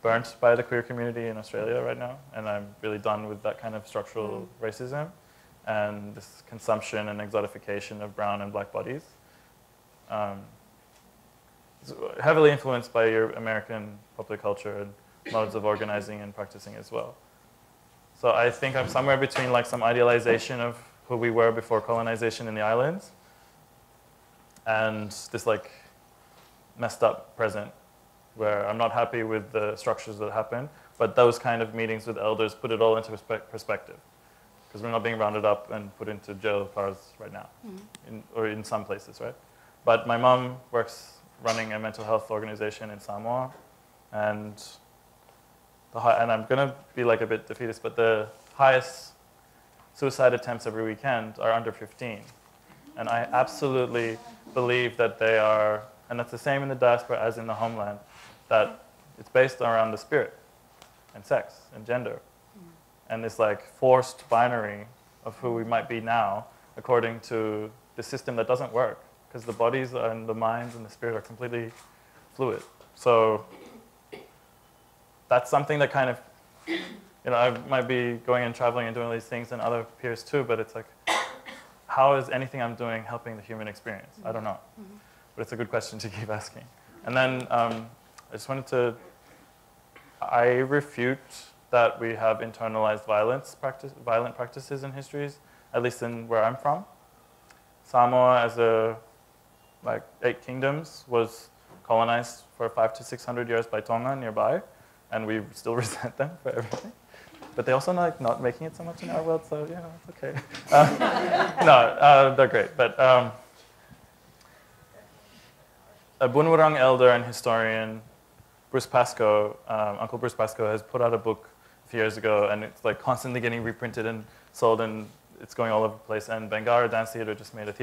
burnt by the queer community in Australia right now, and I'm really done with that kind of structural racism and this consumption and exotification of brown and black bodies. It's heavily influenced by your American popular culture and modes of organizing and practicing as well. So I think I'm somewhere between some idealization of who we were before colonization in the islands and this messed up present where I'm not happy with the structures that happen, but those kind of meetings with elders put it all into perspective, because we're not being rounded up and put into jail cars right now, or in some places, right? But my mom works running a mental health organization in Samoa, and I'm going to be a bit defeatist, but the highest suicide attempts every weekend are under 15. And I absolutely believe that they are, and that's the same in the diaspora as in the homeland, that it's based around the spirit and sex and gender. And this forced binary of who we might be now according to the system that doesn't work, because the bodies and the minds and the spirit are completely fluid. So that's something that kind of, I might be going and traveling and doing all these things and other peers too, but it's how is anything I'm doing helping the human experience? I don't know. But it's a good question to keep asking. And then I just wanted to, I refute that we have internalized violent practices and histories, at least in where I'm from. Samoa, as 8 kingdoms, was colonized for 500 to 600 years by Tonga nearby, and we still resent them for everything. But they also not making it so much in our world, so it's okay. No, they're great. But a Bunurong elder and historian, Bruce Pascoe, Uncle Bruce Pascoe, has put out a book a few years ago, and it's constantly getting reprinted and sold, and it's going all over the place. And Bangara Dance Theatre just made a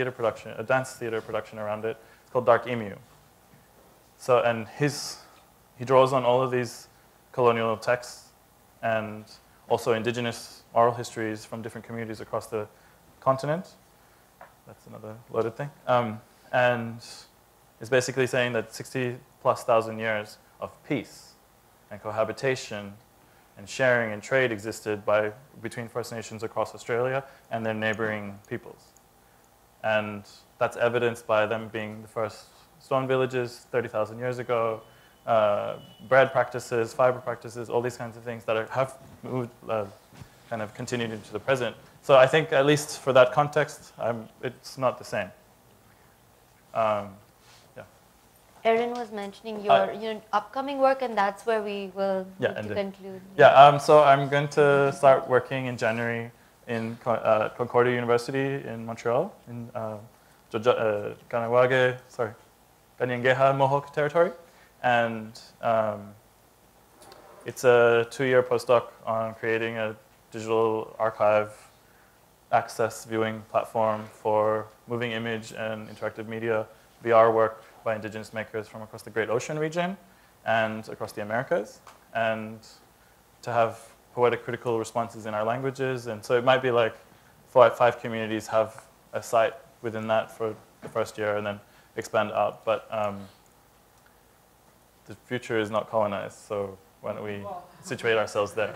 dance theatre production around it. It's called Dark Emu. So, and he draws on all of these colonial texts and also indigenous oral histories from different communities across the continent. That's another loaded thing. And it's basically saying that plus thousand years of peace and cohabitation and sharing and trade existed between First Nations across Australia and their neighboring peoples. And that's evidenced by them being the first stone villages 30,000 years ago, bread practices, fiber practices, all these kinds of things that have moved, kind of continued into the present. So I think at least for that context, it's not the same. Yeah. Erin was mentioning your upcoming work, and that's where we will need to conclude. Yeah, so I'm going to start working in January in Concordia University in Montreal, in Kanien'kehá:ka Mohawk territory. And it's a 2-year postdoc on creating a digital archive access viewing platform for moving image and interactive media, VR work by Indigenous makers from across the Great Ocean region and across the Americas, and to have poetic critical responses in our languages. And so it might be like 5 communities have a site within that for the first year and then expand out. But the future is not colonized, so why don't we situate ourselves there?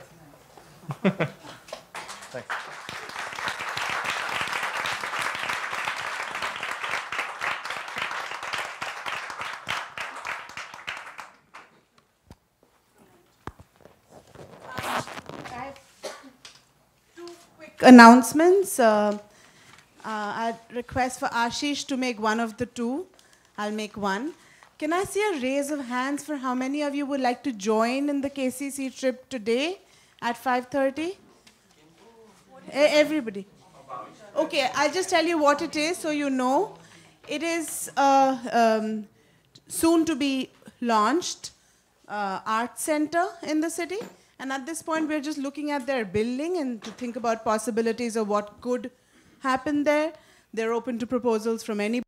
Thanks. Announcements. I'd request for Ashish to make one of the two. I'll make one. Can I see a raise of hands for how many of you would like to join in the KCC trip today at 5:30? Everybody. Okay, I'll just tell you what it is so you know. It is soon to be launched art center in the city. And at this point, we're just looking at their building and to think about possibilities of what could happen there. They're open to proposals from anybody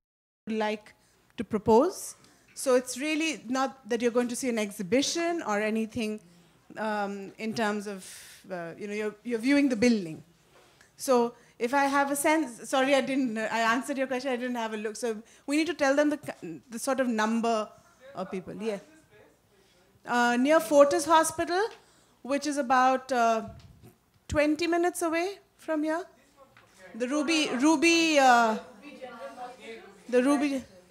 who would like to propose. So it's really not that you're going to see an exhibition or anything in terms of, you're viewing the building. So if I have a sense, sorry, I answered your question, I didn't have a look. So we need to tell them the sort of number of people. Yeah. Near Fortis Hospital, which is about 20 minutes away from here. The Ruby,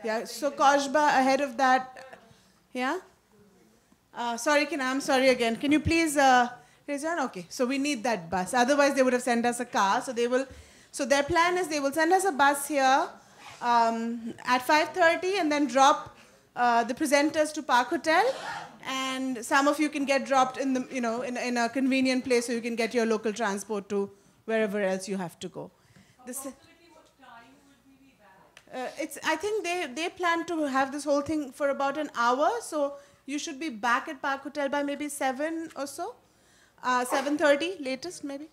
yeah, so Koshba ahead of that, yeah? Sorry, I'm sorry again. Can you please raise your hand? Okay, so we need that bus. Otherwise, they would have sent us a car. So their plan is they will send us a bus here at 5:30 and then drop the presenters to Park Hotel. And some of you can get dropped in the, in a convenient place so you can get your local transport to wherever else you have to go. I think they plan to have this whole thing for about an hour, so you should be back at Park Hotel by maybe 7 or so, 7:30 latest maybe.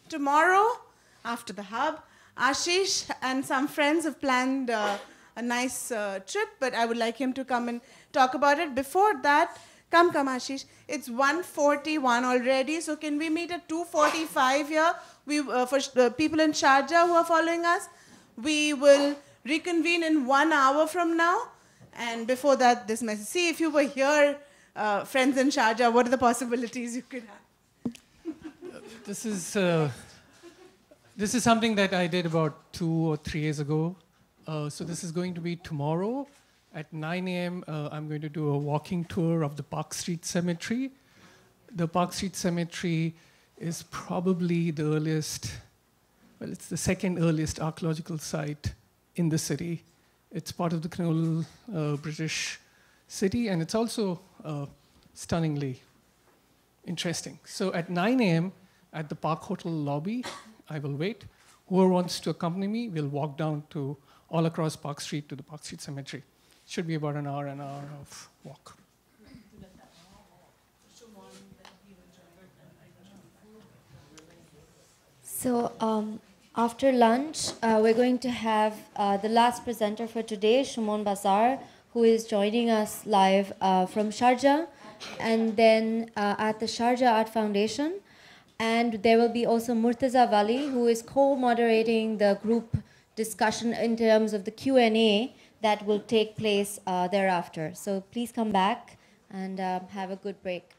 Tomorrow, after the hub, Ashish and some friends have planned a nice trip, but I would like him to come and talk about it. Before that, come Ashish. It's 1:41 already, so can we meet at 2:45 here? For people in Sharjah who are following us, we will reconvene in 1 hour from now. And before that, this message. See, if you were here, friends in Sharjah, what are the possibilities you could have? This is something that I did about 2 or 3 years ago. So this is going to be tomorrow at 9 a.m. I'm going to do a walking tour of the Park Street Cemetery. The Park Street Cemetery is probably the earliest, well, it's the second earliest archaeological site in the city. It's part of the colonial British city, and it's also stunningly interesting. So at 9 a.m. at the Park Hotel lobby, I will wait. Whoever wants to accompany me will walk down to all across Park Street to the Park Street Cemetery. Should be about an hour of walk. So after lunch, we're going to have the last presenter for today, Shumon Bazar, who is joining us live from Sharjah, and then at the Sharjah Art Foundation. And there will be also Murtaza Wali, who is co-moderating the group discussion in terms of the Q&A that will take place thereafter. So please come back and have a good break.